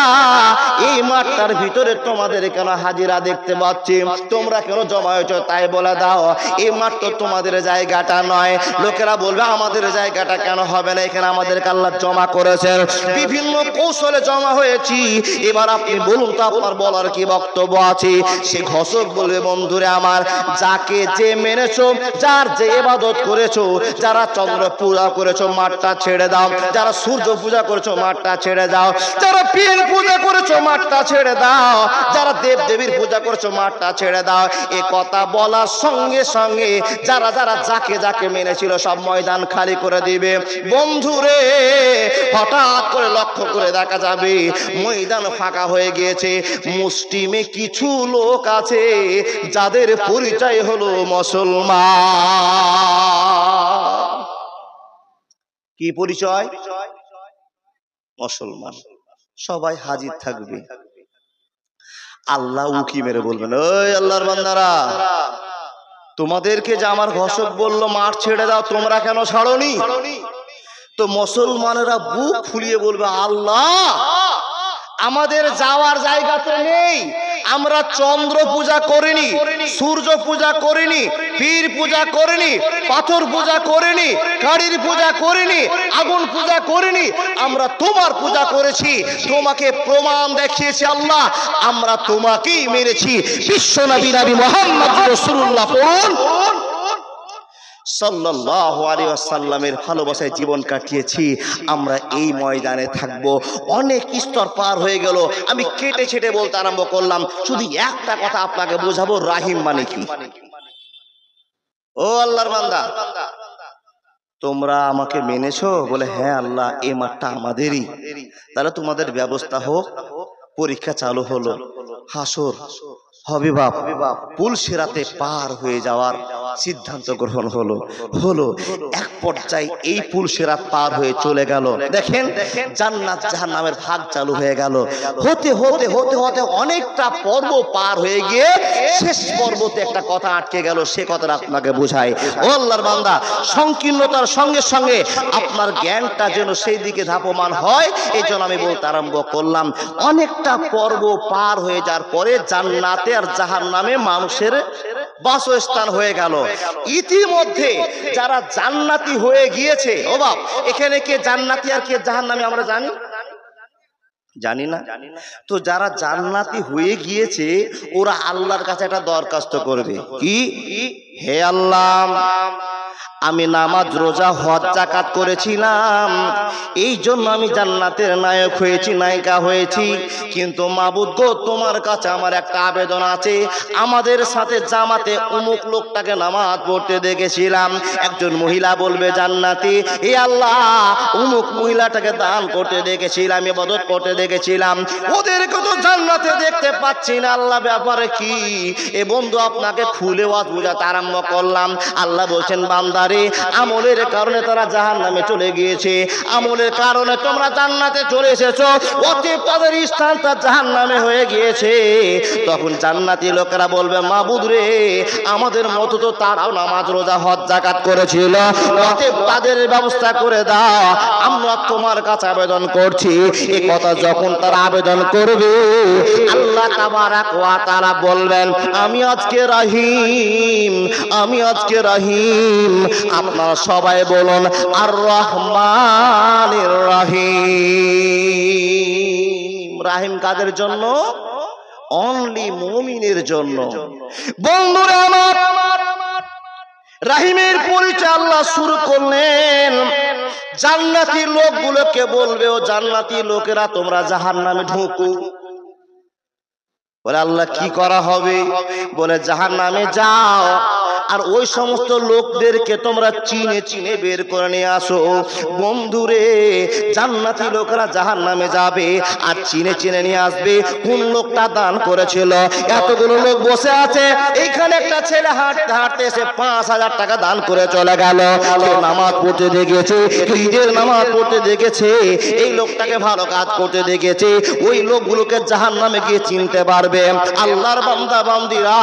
এই মাঠটার ভিতরে তোমাদের কেন হাজিরা দেখতে পাচ্ছি, তোমরা কেন জমা হয়েছ তাই বলে দাও। এই মাঠ তো তোমাদের জায়গাটা নয়। লোকেরা বলবে, আমাদের জায়গাটা কেন হবে না, এখানে আমাদেরকে আল্লাহ জমা করেছেন, বিভিন্ন কৌশলে জমা হয়েছি। এবার আপনি বলুন তো আপনার বলার কি বক্তব্য আছে? সে ঘোষক বলবে, বন্ধুরে আমার, যাকে যে মেনেছো, যার যে ইবাদত করেছো, যারা চন্দ্র পূজা করেছো মাঠটা ছেড়ে দাও, যারা সূর্য পূজা করেছো মাঠটা ছেড়ে দাও, যারা পীর পূজা করেছো মাঠটা ছেড়ে দাও, যারা দেব দেবীর পূজা করেছো মাঠটা ছেড়ে দাও। এ কথা বলার সঙ্গে সঙ্গে যারা যারা যাকে যাকে মেনেছিল সব ময়দান খালি করে দিবে। বন্ধুরে, হঠাৎ করে লক্ষ্য করে দেখা যাবে ময়দান ফাঁকা হয়ে গিয়েছে। মুসলিমে কিছু লোক আছে যাদের পরিচয় হলো মুসলমান। কি পরিচয়? মুসলমান। সবাই হাজির থাকবে। আল্লাহ উকি মেরে বলবেন, ওই আল্লাহর বান্দারা, তোমাদেরকে যে আমার ঘোষক বললো মাঠ ছেড়ে দাও, তোমরা কেন ছাড়োনি? তো মুসলমানেরা বুক ফুলিয়ে বলবে, আল্লাহ, আমাদের যাওয়ার জায়গা তো নেই। আমরা চন্দ্র পূজা করিনি, সূর্য পূজা করিনি, পীর পূজা করিনি, পাথর পূজা করিনি, কাঠের পূজা করিনি, আগুন পূজা করিনি, আমরা তোমার পূজা করেছি। তোমাকে প্রমাণ দেখিয়েছি আল্লাহ, আমরা তোমাকেই মেরেছি। বিশ্বনবী নবী মুহাম্মদ রাসূলুল্লাহ পড়ুন, সাল্লাল্লাহু আলাইহি ওয়াসাল্লামের ভালোবাসায় জীবন কাটিয়েছি। আমরা এই ময়দানে থাকব। অনেক স্তর পার হয়ে গেল, আমি কেটে ছেটে বলতে আরম্ভ করলাম। শুধু একটা কথা আপনাকে বোঝাবো, রাহিম মানে কি। ও আল্লাহর বান্দা, তোমরা আমাকে মেনেছো? বলে, হ্যাঁ আল্লাহ, এই মাঠটা আমাদেরই। তাহলে তোমাদের ব্যবস্থা হোক। পরীক্ষা চালু হলো, হাসর হবে বাপ, পুলসিরাতে পার হয়ে যাওয়ার সিদ্ধান্ত গ্রহণ হলো। এক পর্যায়ে এই পুলসিরাত পার হয়ে চলে গেল। দেখেন, জান্নাত জাহান্নামের ভাগ চালু হয়ে গেল। হতে হতে হতে হতে অনেকটা পর্ব পার হয়ে গিয়ে শেষ পর্বতে একটা কথা আটকে গেল। সে কথাটা আপনাকে বোঝায়। ও আল্লাহর বান্দা, সংকীর্ণতার সঙ্গে সঙ্গে আপনার জ্ঞানটা যেন সেই দিকে ধাপমান হয়, এই জন্য আমি বলতে আরম্ভ করলাম। অনেকটা পর্ব পার হয়ে যাওয়ার পরে জান্নাতে আর জাহান্নামে মানুষের বাসস্থান হয়ে গেল। ইতিমধ্যে যারা জান্নাতি হয়ে গিয়েছে, ও বাপ, এখানে কে জান্নাতি আর কে জাহান্নামী আমরা জানি না। তো যারা জান্নাতি হয়ে গিয়েছে, ওরা আল্লাহর কাছে একটা দরখাস্ত করবে। কি? হে আল্লাহ, আমি নামাজ রোজা হজ যাকাত করেছিলাম, এই জন্য আমি জান্নাতের নায়ক হয়েছি, নায়িকা হয়েছি। কিন্তু মাবুদ গো, তোমার কাছে আমার একটা আবেদন আছে। আমাদের সাথে জামাতে অমুক লোকটাকে নামাজ পড়তে দেখেছিলাম। একজন মহিলা বলবে জান্নাতি, এ আল্লাহ, অমুক মহিলাটাকে দান করতে দেখেছিলাম, ইবাদত করতে দেখেছিলাম, ওদেরকে তো জান্নাতে দেখতে পাচ্ছি না। আল্লাহ, ব্যাপারে কি? এ বন্ধু, আপনাকে খুলে ওয়াজ বোঝাতে আরম্ভ করলাম। আল্লাহ বলছেন, বান্দা, আমলের কারণে তারা জাহান্নামে চলে গিয়েছে, আমলের কারণে তোমরা জান্নাতে চলে এসেছো, অতএব তাদের স্থানটা জাহান্নামে হয়ে গিয়েছে। তখন জান্নাতি লোকেরা বলবে, মাবুদ রে, আমাদের মতো তো তারাও নামাজ রোজা হজ যাকাত করেছিল, অতএব তাদের ব্যবস্থা করে দাও, আমরা তোমার কাছে আবেদন করছি। এই কথা যখন তারা আবেদন করবে, আল্লাহ তাবারক ওয়া তাআলা বলবেন, আমি আজকে রাহিম, আমি আজকে রাহিম। আপনারা সবাই বলুন, আর রহমানির রহিম। রাহিম কাদের জন্য? অনলি মুমিনের জন্য। বন্ধুরা আমার, রাহিমের পরিচয় আল্লাহ শুরু করলেন। জান্নাতি লোকগুলোকে বলবে, ও জান্নাতি লোকেরা, তোমরা জাহান্নামে ঢুকো। বলে আল্লাহ কি করা হবে? বলে জাহান্নামে যাও আর ওই সমস্ত লোকদেরকে তোমরা চিনে চিনে বের করে নিয়ে আসো। বন্ধুরে, জান্নাতি লোকরা জাহান্নামে যাবে আর চিনে চিনে নিয়ে আসবে কোন লোকটা দান করেছিল। এতগুলো লোক বসে আছে, এইখানে একটা ছেলে হাঁটতে হাঁটতে এসে 5,000 টাকা দান করে চলে গেল। কেউ নামাজ পড়তে দেখেছে, কেউ ঈদের নামাজ পড়তে দেখেছে, এই লোকটাকে ভালো কাজ করতে দেখেছে। ওই লোকগুলোকে জাহান্নামে গিয়ে চিনতে পারবে। আল্লাহর বান্দা বান্দিরা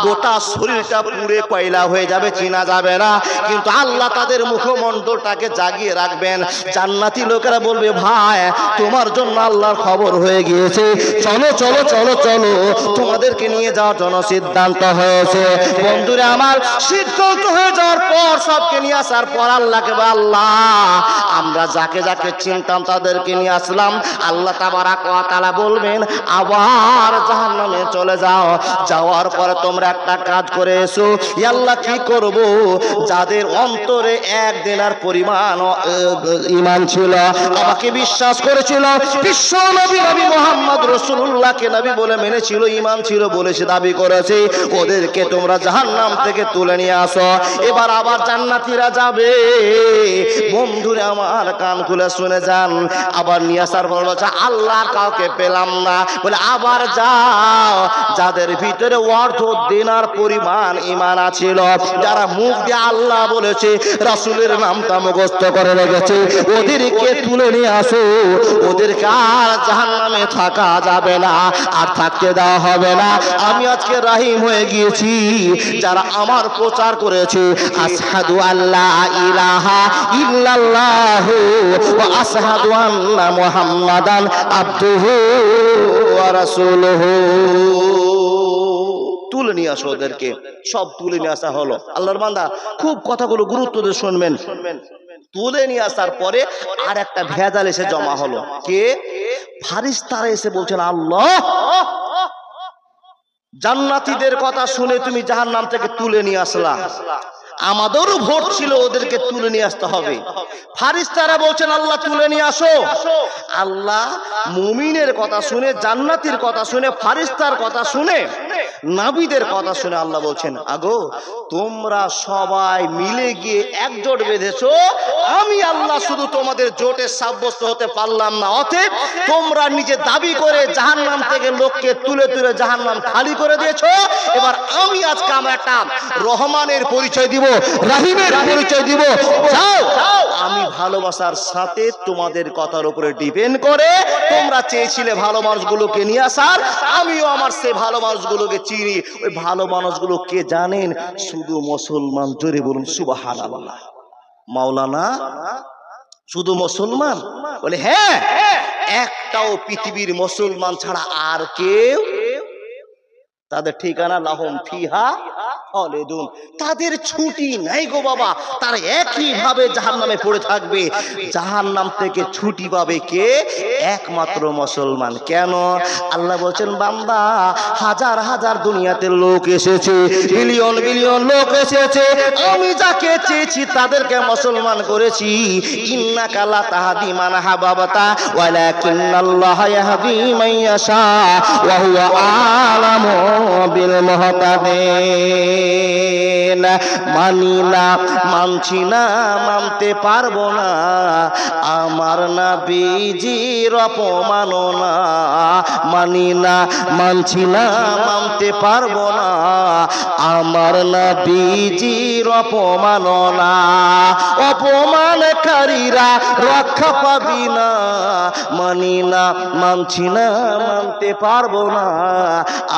গোটা শরীরটা পুড়ে কয়লা হয়ে যাবে, চিনা যাবে না, কিন্তু আল্লাহ তাদের মুখমণ্ডলটাকে জাগিয়ে রাখবেন। জান্নাতি লোকেরা বলবে ভাই তোমার জন্য আল্লাহর খবর হয়ে গিয়েছে, চলো চলো চলো চলো, তোমাদেরকে নিয়ে যাওয়ার জন্য সিদ্ধান্ত হয়েছে। বন্ধুরা আমার, সিদ্ধান্ত হয়ে যাওয়ার পর সবকে নিয়ে আসার পর আল্লাহকে আল্লাহ আমরা যাকে যাকে চিনতাম তাদেরকে নিয়ে আসলাম। আল্লাহ তাবারাক ওয়া তাআলা বলবেন আবার জাহান্নামে চলে যাও, যাওয়ার পরে তোমরা একটা কাজ করে এসো। আল্লাহ কি করব? যাদের অন্তরে এক দিনার পরিমাণ ঈমান ছিল, আমাকে বিশ্বাস করেছিল, বিশ্ব নবী নবী মুহাম্মদ রাসূলুল্লাহকে নবী বলে মেনেছিল, ঈমান ছিল বলে সে দাবি করেছে, ওদেরকে তোমরা জাহান্নাম থেকে তুলে নিয়ে আসো। এবার আবার জান্নাতীরা যাবে। বন্ধুরা আমার, কান খুলে শুনে যান। আবার নিয়ে আসার পর বলছে আল্লাহর কাউকে পেলাম না। বলে আবার যাও, যাদের ভিতরে অর্ধ দিনার পরিমাণ ঈমান ছিল, যারা মুখ দিয়ে আল্লাহ বলেছে, রাসূলের নামটা মুখস্থ করে রেখেছে, ওদেরকে তুলে নিয়ে আসো। ওদেরকে আর জাহান্নামে থাকা যাবে না, আর থাকতে দেওয়া হবে না। আমি আজকে রাহিম হয়ে গিয়েছি, যারা আমার প্রচার করেছে আশহাদু আল্লা ইলাহা ইল্লাল্লাহু ওয়া আশহাদু আন্না মুহাম্মাদান আবদুহু ওয়া রাসূলুহু। তুলে নিয়ে আসো ওদেরকে। সব তুলে নিয়ে আসা হলো। আল্লাহর বান্দা খুব কথাগুলো গুরুত্ব দিয়ে শুনবেন। তুলে নিয়ে আসার পরে আর একটা ভেজাল এসে জমা হলো। কে? ফারিস্তারা এসে বলছেন আল্লাহ, জান্নাতীদের কথা শুনে তুমি জাহান্নাম থেকে তুলে নিয়ে আসলা, আমাদেরও ভোট ছিল ওদেরকে তুলে নিয়ে আসতে হবে। ফারিস্তারা বলছেন আল্লাহ তুলে নিয়ে আসো। আল্লাহ মুমিনের কথা শুনে, জান্নাতীর কথা শুনে, ফারিস্তার কথা শুনে, নবীদের কথা শুনে আল্লাহ বলছেন আগো তোমরা সবাই মিলে গিয়ে একজোট বেঁধেছো, আমি আল্লাহ শুধু তোমাদের জোটে সাব্যস্ত হতে পারলাম না। অতএব তোমরা নিজে দাবি করে জাহান্নাম থেকে লোককে তুলে তুলে জাহান্নাম খালি করে দিয়েছো। এবার আমি আজকে আমার একটা রহমানের পরিচয় দিব, রাহিমের পরিচয় দিব। যাও, আমি ভালোবাসার সাথে তোমাদের কথার উপরে ডিপেন্ড করে তোমরা চেয়েছিলে ভালো মানুষগুলোকে নিয়ে আসার, আমিও আমার সেই ভালো মানুষগুলোকে চিনি। ওই ভালো মানুষগুলো কে জানেন? শুধু মুসলমান। জোরে বলুন সুবহানাল্লাহ। মাওলানা শুধু মুসলমান? বলে হ্যাঁ, একটাও পৃথিবীর মুসলমান ছাড়া আর কেউ, তাদের ঠিকানা লাহুম ফিহা খালিদুন, তাদের ছুটি নাই গো বাবা, তারা একই ভাবে জাহান্নামে পড়ে থাকবে। জাহান্নাম থেকে ছুটি পাবে কে? একমাত্র মুসলমান। কেন? আল্লাহ বলছেন বান্দা হাজার হাজার দুনিয়াতে লোক এসেছে, বিলিয়ন বিলিয়ন লোক এসেছে, আমি যাকে চেয়েছি তাদেরকে মুসলমান করেছি। ইন্নাকা লা তাহদি মান আহবাবতা ওয়ালাকিন্নাল্লাহা ইয়াহদি মান ইয়াশা ওয়া হুয়া আলামু বিল মুহতাদিন। মানি না, মানছি না, মানতে পারবো না আমার নবীজির অপমাননা। মানি না, মানছি না, মানতে পারবো না আমার নবীজির অপমাননা। অপমানকারীরা রক্ষা পাবি না। মানি না, মানছি না, মানতে পারবো না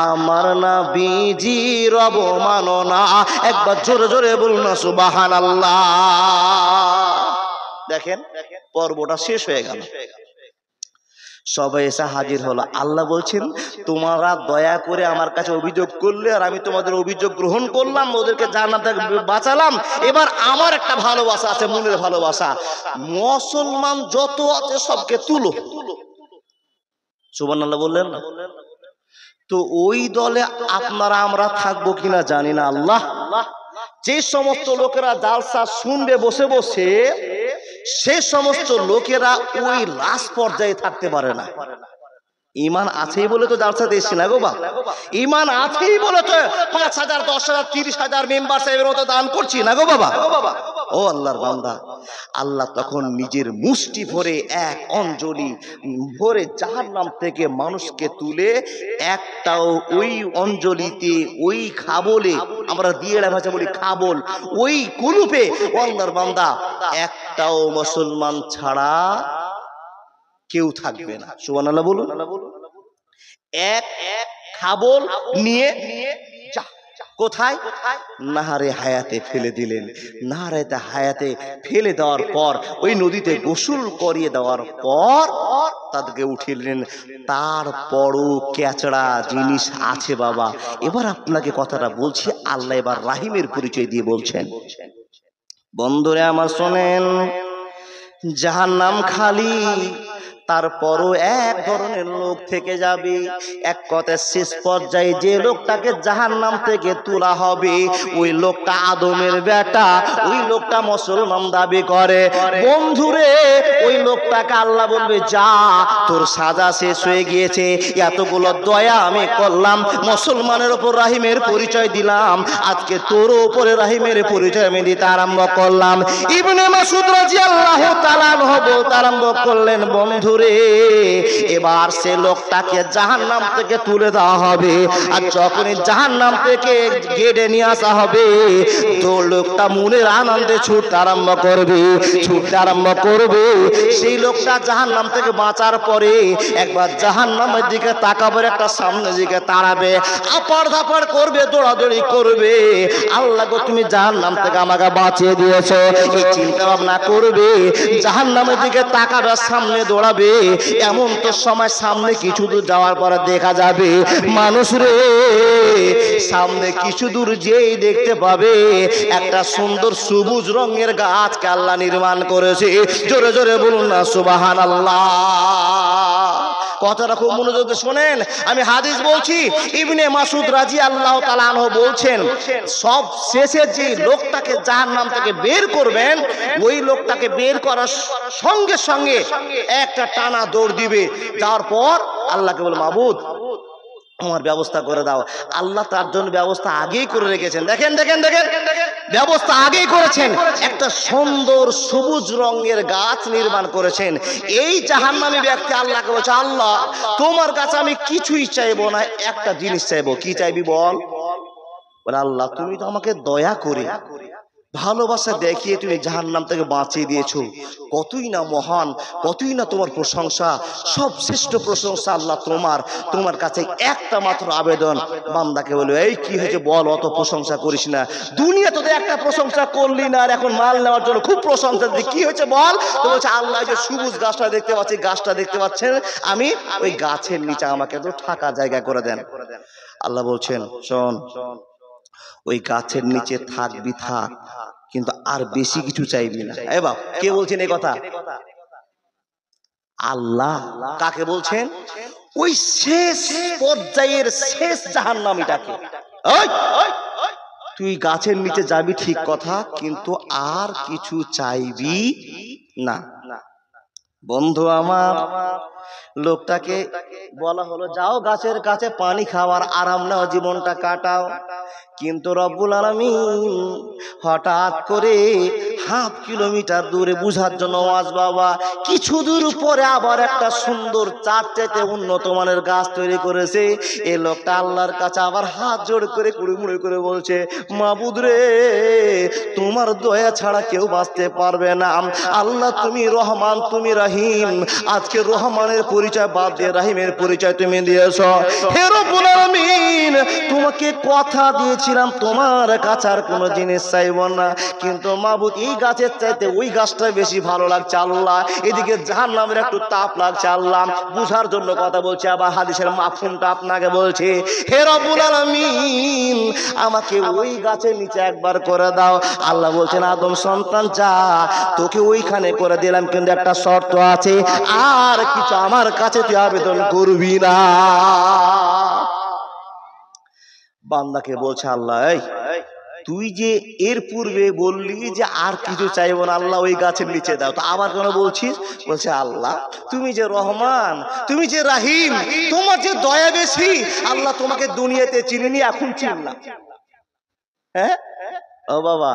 আমার নবীজির অবমাননা। একবার জোরে জোরে বলুন না সুবহানাল্লাহ। দেখেন পর্বটা শেষ হয়ে গেল, সবাই এসে হাজির হলো। আল্লাহ বলছেন তোমরা দয়া করে আমার কাছে অভিযোগ করলে আর আমি তোমাদের অভিযোগ গ্রহণ করলাম, ওদেরকে জান্নাত থেকে বাঁচালাম। এবার আমার একটা ভালোবাসা আছে, মনের ভালোবাসা। মুসলমান যত আছে সবকে তুলো। সুবহানাল্লাহ বললেন না? তো ওই দলে আপনারা আমরা থাকবো কিনা জানি না। আল্লাহ, যে সমস্ত লোকেরা জালসা শুনবে বসে বসে, সে সমস্ত লোকেরা ওই লাস্ট পর্যায়ে থাকতে পারে না। ইমান আছেই বলে তো জালসাতে এসছি না গো বাপ, ইমান আছেই বলে তো 5,000 10,000 30,000 মেম্বার সাহেবের মতো দান করছি না গো বাবা। ও আল্লাহর বান্দা, আল্লাহ তখন নিজের মুষ্টি ভরে এক অঞ্জলি ভরে জাহান্নাম থেকে মানুষকে তুলে একটাও ওই অঞ্জলিতে ওই খাবলে, আমরা দিয়ে ভাষা বলি খাবল, ওই কুলুপে ও আল্লাহর বান্দা একটাও মুসলমান ছাড়া কেউ থাকবে না। সুবহানাল্লাহ বলুন। এক খাবল নিয়ে কোথায়? নাহারে হায়াতে ফেলে দিলেন। নাহারে হায়াতে ফেলে দেওয়ার পর ওই নদীতে গোসল করিয়ে দেওয়ার পর তাদেরকে উঠিলেন। তারপরও কেচড়া জিনিস আছে বাবা। এবার আপনাকে কথাটা বলছি, আল্লাহ এবার রাহিমের পরিচয় দিয়ে বলছেন। বন্ধুরে আমার শোনেন, জাহান্নাম খালি, তারপরও এক ধরনের লোক থেকে যাবে। এক কথায় শেষ পর্যায়ে যে লোকটাকে জাহান্নাম থেকে তোলা হবে ওই লোকটা আদমের বেটা, ওই লোকটা মুসলমান দাবি করে। বন্ধুরে ওই লোকটাকে আল্লাহ বলবে, যা তোর সাজা শেষ হয়ে গিয়েছে, এতগুলো দয়া আমি করলাম, মুসলমানের উপর রাহিমের পরিচয় দিলাম, আজকে তোর উপরে রাহিমের পরিচয় আমি দিতে আরম্ভ করলাম। ইবনে মাসউদ রাদিয়াল্লাহু তাআলা আনহু বলতে আরম্ভ করলেন, বন্ধু এবার সে লোকটাকে জাহান্নাম থেকে তুলে দেওয়া হবে। আর যখনই জাহান্নাম থেকে গেটে নিয়ে আসা হবে তো লোকটা মনের আনন্দে ছুটতে আরম্ভ করবে, ছুটতে আরম্ভ করবে। সেই লোকটা জাহান্নাম থেকে বাঁচার পরে একবার জাহান্নামের দিকে তাকাবে, একটা সামনের দিকে তাড়াবে, আপাড় ধাপাড় করবে, দৌড়াদৌড়ি করবে। আল্লাহ গো, তুমি জাহান্নাম থেকে আমাকে বাঁচিয়ে দিয়েছো, এই চিন্তা ভাবনা করবে। জাহান্নামের দিকে তাকাবে, সামনে দৌড়াবে। এমন তো সময় সামনে কিছু দূর যাওয়ার পরে দেখা যাবে মানুষ রে, সামনে কিছু দূর যেই দেখতে পাবে একটা সুন্দর সবুজ রঙের গাছকে আল্লাহ নির্মাণ করেছে। জোরে জোরে বলুন না সুবহানাল্লাহ। কথাটা খুব মনোযোগ দিয়ে শোনেন, আমি হাদিস বলছি। ইবনে মাসউদ রাদিয়াল্লাহু তাআলা আনহু বলছেন, সব শেষে যে লোকটাকে জাহান্নাম থেকে বের করবেন ওই লোকটাকে বের করার সঙ্গে সঙ্গে একটা টানা দৌড় দিবে। যাওয়ার পর আল্লাহকে বলে, মাবুদ আমার ব্যবস্থা করে দাও। আল্লাহ তার জন্য ব্যবস্থা আগেই করে রেখেছেন। দেখেন দেখেন দেখেন, ব্যবস্থা আগেই করেছেন, একটা সুন্দর সবুজ রঙের গাছ নির্মাণ করেছেন। এই জাহান্নামী ব্যক্তি আল্লাহকে বলছে, আল্লাহ তোমার কাছে আমি কিছুই চাইবো না, একটা জিনিস চাইবো। কি চাইবি বল? বলে, আল্লাহ তুমি তো আমাকে দয়া করে ভালোবাসা দেখিয়ে তুমি জাহান্নাম থেকে বাঁচিয়ে দিয়েছো, কতই না মহান, কতই না তোমার প্রশংসা, সব শ্রেষ্ঠ প্রশংসা আল্লাহ তোমার। তোমার কাছে একটা মাত্র আবেদন। বান্দাকে বলে, এই কি হয়েছে বল, অত প্রশংসা করিস না, দুনিয়া তোদের একটা প্রশংসা করলি না, আর এখন মাল নেওয়ার জন্য খুব প্রশংসা দিই, কি হয়েছে বল? তো বলছে, আল্লাহ যে সবুজ গাছটা দেখতে পাচ্ছি, গাছটা দেখতে পাচ্ছেন, আমি ওই গাছের নিচে আমাকে তো থাকা জায়গা করে দেন। আল্লাহ বলছেন, শোন, ওই গাছের নিচে থাকবি থাক, কিন্তু আর বেশি কিছু চাইবি না। এ বাপ, কে বলছেন এই কথা? আল্লাহ। কাকে বলছেন? ওই শেষ পর্যায়ের শেষ জাহান্নামীটাকে। তুই গাছের নিচে যাবি ঠিক কথা, কিন্তু আর কিছু চাইবি না। বন্ধু আমার, লোকটাকে বলা হলো, যাও গাছের কাছে পানি খাওয়ার আরাম নাও, জীবনটা কাটাও। কিন্তু রব্বুল আলামিন হঠাৎ করে হাফ কিলোমিটার দূরে বুঝার জন্য ওয়াজ বাবা, কিছু দূর পরে আবার একটা সুন্দর চার চাইতে উন্নত মানের গাছ তৈরি করেছে। এই লোকটা আল্লাহর কাছে আবার হাত জোড় করে কুড়ি করে বলছে, মাবুদ রে তোমার দয়া ছাড়া কেউ বাঁচতে পারবে না। আল্লাহ তুমি রহমান, তুমি রাহিম, আজকে রহমানের পরিচয় বাদ দিয়ে রাহিমের পরিচয় তুমি দিয়েছ। হে রব্বুল আলামিন, তোমাকে কথা দিয়েছিলাম তোমার কাছে আর কোনো জিনিস চাইব না, কিন্তু মাবুদ এই গাছের চাইতে ওই গাছটা বেশি ভালো লাগছে আল্লাহ, এদিকে জাহান্নামের একটু তাপ লাগছে আল্লাহ। বুঝার জন্য কথা বলছে, আবার হাদিসের মাফহুমটা আপনাকে বলছে। হে রব্বুল আলামিন, আমাকে ওই গাছের নিচে একবার করে দাও। আল্লাহ বলছেন, আদম সন্তান যা, তোকে ওইখানে করে দিলাম, কিন্তু একটা শর্ত আছে, আর কিছু আমার কাছে তুই আবেদন করবি না। বান্দাকে বলছে, আল্লাহ তুই যে এর পূর্বে বললি যে আর কিছু চাইবো না, আল্লাহ ওই গাছের নিচে দাও, তো আবার কেন বলছিস? বলছে আল্লাহ তুমি যে রহমান, তুমি যে রাহিম, তোমার যে দয়া বেশি, আল্লাহ তোমাকে দুনিয়াতে চিনিনি, এখন চিনলাম। হ্যাঁ ও বাবা,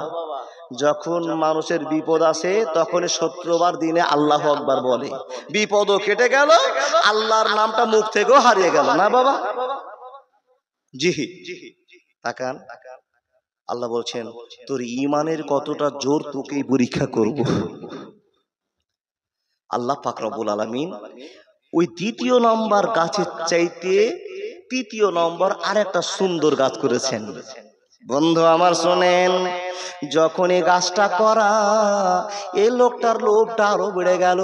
যখন মানুষের বিপদ আসে তখন 70 দিনে আল্লাহ আকবার বলে, বিপদও কেটে গেল, আল্লাহর নামটা মুখ থেকেও হারিয়ে গেল না বাবা। জি তাকান, আল্লাহ বলছেন তোর ঈমানের কতটা জোর তোকেই পরীক্ষা করব। আল্লাহ পাক রব্বুল আলামিন ওই দ্বিতীয় নম্বর গাছের চাইতে তৃতীয় নম্বর আরেকটা সুন্দর গাছ করেছেন। বন্ধু আমার শোনেন, যখন এই গাছটা করা, এই লোকটার লোভটা আরো বেড়ে গেল,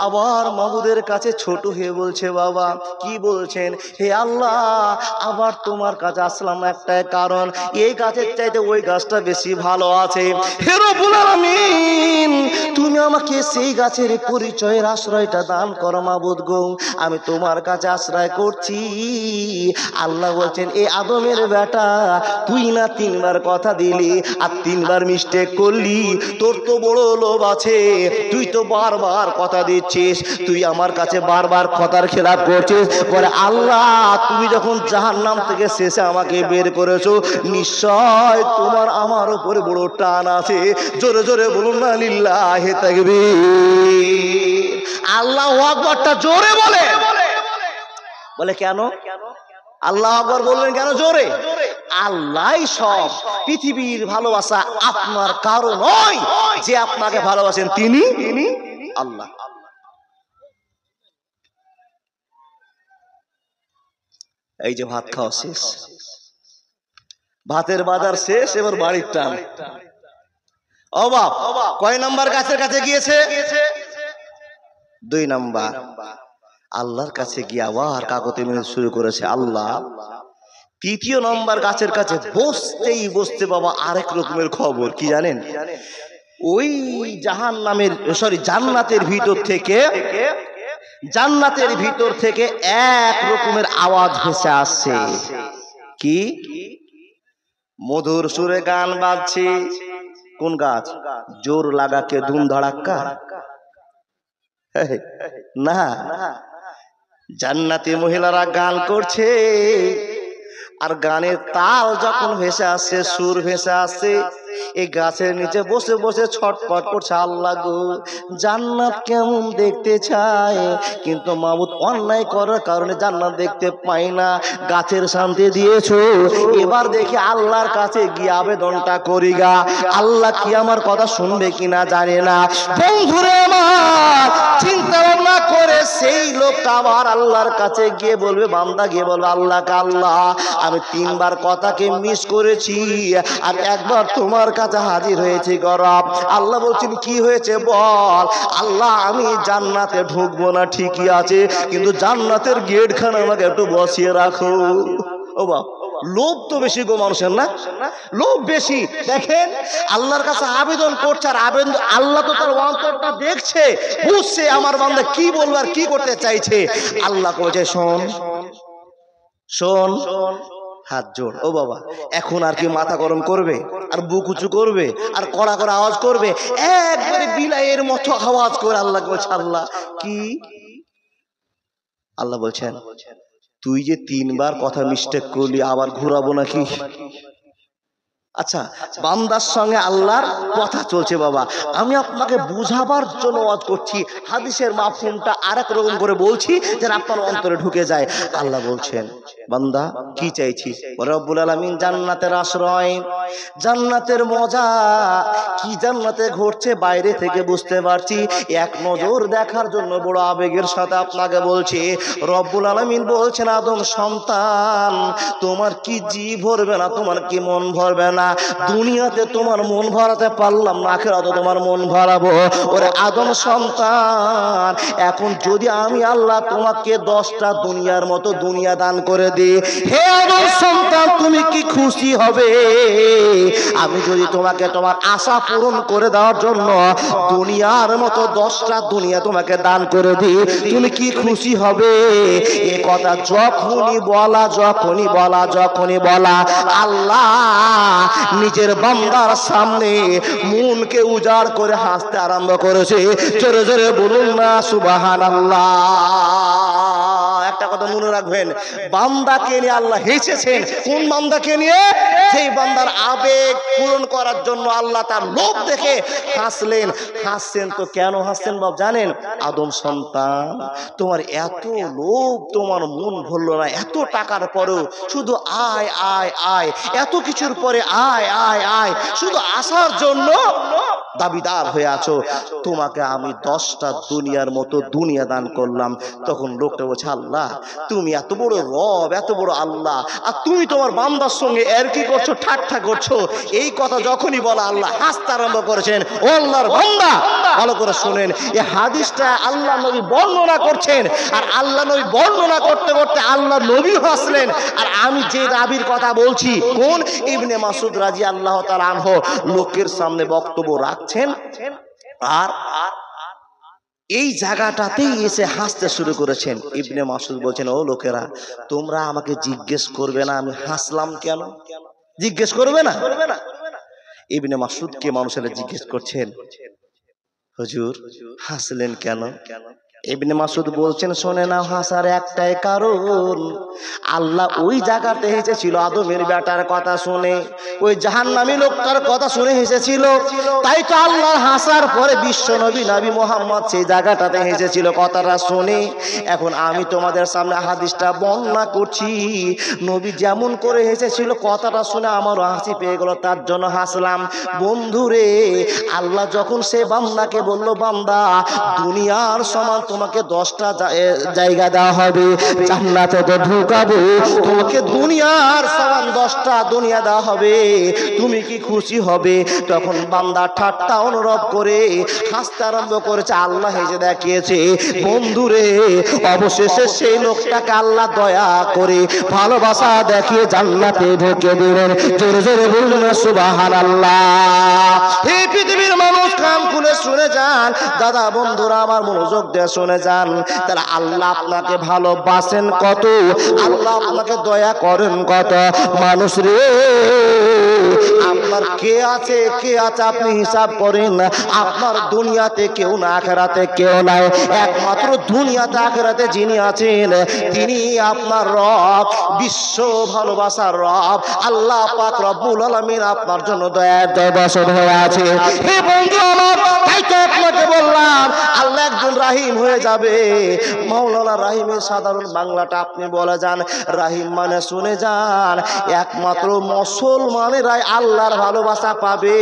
আবার মাবুদের কাছে ছোট হয়ে বলছে বাবা কি বলছেন, হে আল্লাহ আবার তোমার কাছে আসলাম একটাই কারণ, এই গাছের চাইতে ওই গাছটা বেশি ভালো আছে। হে রব্বুল আলামিন তুমি আমাকে সেই গাছের পরিচয়ের আশ্রয়টা দান করো মাবুদ গো, আমি তোমার কাছে আশ্রয় করছি। আল্লাহ বলছেন এ আদমের বেটা, তুই না 3 বার কথা দিলি আর 3 বার মিস্টেক করলি, তোর তো বড় লোভ আছে, তুই তো বারবার কথা দিচ্ছিস, তুই আমার কাছে বারবার কথার খেলাপ করছিস। বলে আল্লাহ তুমি যখন জাহান্নাম থেকে শেষে আমাকে বের করেছো, নিশ্চয় তোমার আমার উপরে বড় টান আছে। জোরে জোরে বলুন না লিল্লাহি তাকবীর। আল্লাহু আকবারটা জোরে বলে। বলে কেন আল্লাহু আকবার বললেন কেন জোরে? আল্লাহই সব, পৃথিবীর ভালোবাসা আপনার কারো নয়, যে আপনাকে ভালোবাসেন তিনি আল্লাহ। এই যে ভাত খাওয়া শেষ, ভাতের বাজার শেষ, এবার বাড়ির টান। ও বাপ, কয় নাম্বার গাছের কাছে গিয়েছে? 2 নাম্বার। আল্লাহর কাছে গিয়ে আবার কাকতি মিনতি শুরু করেছে। আল্লাহ 3 নম্বর গাছের কাছে বসতেই বসতে বাবা আরেক রকমের খবর কি জানেন? ওই জান্নাতের ভিতর থেকে এক রকমের আওয়াজ ভেসে আসছে। কি? মধুর সুরে গান বাজছে। কোন গাছ? জোর লাগা কে ধুম ধাড়াক্কা না, জান্নাতি মহিলারা গান করছে, আর গানের তাল যখন ভেসে আসছে, সুর ভেসে আসছে, এই গাছের নিচে বসে বসে ছটফট করছে, আল্লাহ গো জান্নাত কেমন দেখতে চায়, কিন্তু মাবুদ অন্যায় করার কারণে জান্নাত দেখতে পাই না, গাছের শান্তি দিয়েছো, এবার দেখি আল্লাহর কাছে গিয়ে আবেদনটা করি গা, আল্লাহ কি আমার কথা শুনবে কিনা জানি না। বন্ধুরে আমার চিন্তা ভাবনা করে সেই লোকটা আবার আল্লাহর কাছে গিয়ে বলবে, বান্দা গিয়ে বলবে আল্লাহকে, আল্লাহ আমি 3 বার কথাকে মিস করেছি আর একবার তোমার কাছে হাজির হয়েছি গরব। আল্লাহ বলছেন কি হয়েছে বল। আল্লাহ আমি জান্নাতে ঢুকবো না ঠিকই আছে, কিন্তু জান্নাতের গেটখানে আমাকে একটু বসিয়ে রাখো। ও বাপ, লোভ তো বেশি গো মানুষের, না লোভ বেশি। দেখেন আল্লাহর কাছে আবেদন করছে, আর আল্লাহ তো তার অন্তরটা দেখছে, বুঝছে আমার বান্দা কি বলবে আর কি করতে চাইছে। আল্লাহ বলছে শোন শোন, হাত জোড়। ও বাবা, এখন আর কি মাথা গরম করবে, আর বুক উঁচু করবে, আর কড়া করে আওয়াজ করবে? একবারে বিলাইয়ের মতো আওয়াজ করে আল্লাহ বলছে, আল্লাহ কি? আল্লাহ বলছেন তুই যে 3 বার কথা মিস্টেক করলি, আবার ঘুরাবো নাকি? আচ্ছা, বান্দার সঙ্গে আল্লাহর কথা চলছে বাবা, আমি আপনাকে বুঝাবার জন্য ওয়াজ করছি, হাদিসের মাফহুমটা আরেক রকম করে বলছি যেন আপনার অন্তরে ঢুকে যায়। আল্লাহ বলছেন বান্দা কি চাইছিস? রব্বুল আলামিন জান্নাতের আশ্রয়, জান্নাতের মজা কি জান্নাতে ঘটছে বাইরে থেকে বুঝতে পারছি, এক নজর দেখার জন্য বড় আবেগের সাথে আপনাকে বলছি। রব্বুল আলামিন বলছেন আদম সন্তান, তোমার কি জি ভরবে না, তোমার কি মন ভরবে না? দুনিয়াতে তোমার মন ভরাতে পারলাম না, আখিরাতে তোমার মন ভরাবো। ওরে আদম সন্তান, এখন যদি আমি আল্লাহ তোমাকে 10টা দুনিয়ার মতো দুনিয়া দান করে দিই, হে আদম সন্তান তুমি কি খুশি হবে? আমি যদি তোমাকে তোমার আশা পূরণ করে দেওয়ার জন্য দুনিয়ার মতো 10টা দুনিয়া তোমাকে দান করে দিই, তুমি কি খুশি হবে? এ কথা যখনই বলা আল্লাহ নিজের বান্দার সামনে মনকে উজাড় করে হাসতে আরম্ভ করেছে। জোরে জোরে বলুন না সুবহানাল্লাহ। একটা কথা মনে রাখবেন, বান্দাকে নিয়ে আল্লাহ হেসেছেন। কোন বান্দাকে নিয়ে? সেই বান্দার আবেগ পূরণ করার জন্য আল্লাহ তার লোভ দেখে হাসলেন। হাসছেন তো কেন হাসছেন বাপ জানেন? আদম সন্তান, তোমার এত লোভ, তোমার মন ভরলো না, এত টাকার পরেও শুধু আয় আয় আয়, এত কিছুর পরে আয় আয় আয়, শুধু আসার জন্য দাবিদার হয়ে আছো। তোমাকে আমি 10টা দুনিয়ার মতো দুনিয়া দান করলাম। তখন লোকটা বলছে, আল্লাহ তুমি এত বড় রব, এত বড় আল্লাহ, আর তুমি তোমার বান্দার সঙ্গে এর কি করছো, ঠাট্টা করছো। এই কথা যখনই বলা আল্লাহ হাসতে আরম্ভ করেছেন। ও আল্লাহর বান্দা, ভালো করে শুনেন, এই হাদিসটা আল্লাহ নবী বর্ণনা করছেন। আর আল্লাহ নবী বর্ণনা করতে করতে আল্লাহ নবী হাসলেন। আর আমি যে রাবির কথা বলছি, কোন? ইবনে মাসউদ রাদিয়াল্লাহু তাআলা আনহু লোকের সামনে বক্তব্য রাখছেন। আর এই জায়গাটাতেই এসে হাসতে শুরু করেছেন। ইবনে মাসউদ বলছেন, ও লোকেরা, তোমরা আমাকে জিজ্ঞেস করবে না আমি হাসলাম কেন? জিজ্ঞেস করবে না? ইবনে মাসউদকে মানুষেরা জিজ্ঞেস করছেন, হুজুর হাসলেন কেন? ইবনে মাসউদ বলছেন, শোনে না, হাসার একটাই কারণ, আল্লাহ ওই জায়গাতে হেসেছিল আদমের বেটার কথা শুনে, ওই জাহান্নামী লোকটার কথা শুনে হেসেছিল। তাই তো আল্লাহর হাসার পরে বিশ্ব নবী নবী মুহাম্মদ সেই জায়গাটাতে হেসেছিল কথাটা শুনে। এখন আমি তোমাদের সামনে হাদিসটা বর্ণনা করছি। নবী যেমন করে হেসেছিল কথাটা শুনে আমারও হাসি পেয়ে গেল, তার জন্য হাসলাম। বন্ধুরে, আল্লাহ যখন সে বান্দাকে বলল, বান্দা দুনিয়ার সমান তোমাকে 10টা জায়গা দেওয়া হবে, জান্নাতে তো ঢুকাবো, তোমাকে দুনিয়ার সমান 10টা দুনিয়া দেওয়া হবে, তুমি কি খুশি হবে? তখন বান্দা ঠাট্টা অনুরোধ করে হাসতে আরম্ভ করেছে। আল্লাহ হেসে দেখিয়েছে। বন্ধুরে, অবশেষে সেই লোকটাকে আল্লাহ দয়া করে ভালোবাসা দেখিয়ে জান্নাতে ঢুকে দিলেন। জোরে জোরে বলুন সুবহানাল্লাহ। হে পৃথিবীর মানুষ, কান খুলে শুনে যান, দাদা বন্ধুরা আমার মনোযোগ দিয়ে শুনে যান। তাহলে আল্লাহ আপনাকে ভালোবাসেন কত, আল্লাহ আপনাকে দয়া করেন কত। মানুষ রে, আপনার কে আছে কে আছে আপনি হিসাব করেন। আপনার দুনিয়াতে কেউ না, আখিরাতে কেউ নাই। একমাত্র দুনিয়াতে আখিরাতে যিনি আছেন তিনি আপনার রব, বিশ্ব ভালোবাসার রব আল্লাহ পাক রব্বুল আলামিন আপনার জন্য দয়ার দয়াবশত হয়ে আছে। হে বন্ধু আমার, তাই তো আপনাকে বললাম আল্লাহ একজন রাহিম হয়ে যাবে। মাওলানা রাহিমের সাধারণ বাংলাটা আপনি বলে যান। রাহিম মানে শুনে যান, একমাত্র মুসলমানেরাই আল্লাহর ভালোবাসা পাবে,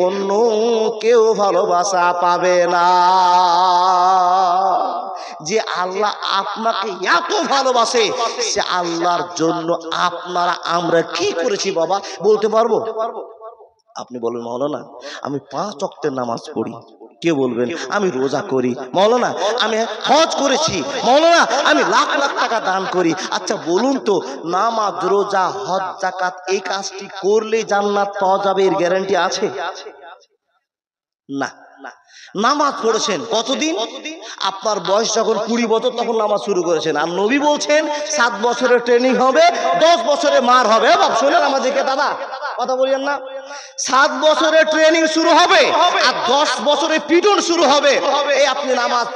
অন্য কেউ ভালোবাসা পাবে না। যে আল্লাহ আপনাকে এত ভালোবাসে, সে আল্লাহর জন্য আপনারা আমরা কি করেছি বাবা বলতে পারবো? আপনি বলবেন, মাওলানা আমি 5 ওয়াক্তের নামাজ পড়ি। কে বলবেন আমি রোজা করি। মাওলানা আমি হজ করেছি। মাওলানা আমি লাখ লাখ টাকা দান করি। আচ্ছা বলুন তো, নামাজ, রোজা, হজ, যাকাত এই কাজটি করলে জান্নাত পাওয়া যাবে, এর গ্যারান্টি আছে? না। নামাজ পড়েছেন কতদিন? আপনার বয়স যখন 20 বছর তখন নামাজ শুরু করেছেন। আর নবী বলছেন 7 বছরের ট্রেনিং হবে, 10 বছরে মার হবে। বাপ শোনেন আমাদেরকে, দাদা কথা বলেন না। 7 বছরের ট্রেনিং শুরু হবে আর 10 বছরের পিটন শুরু হবে। এই আপনি নামাজ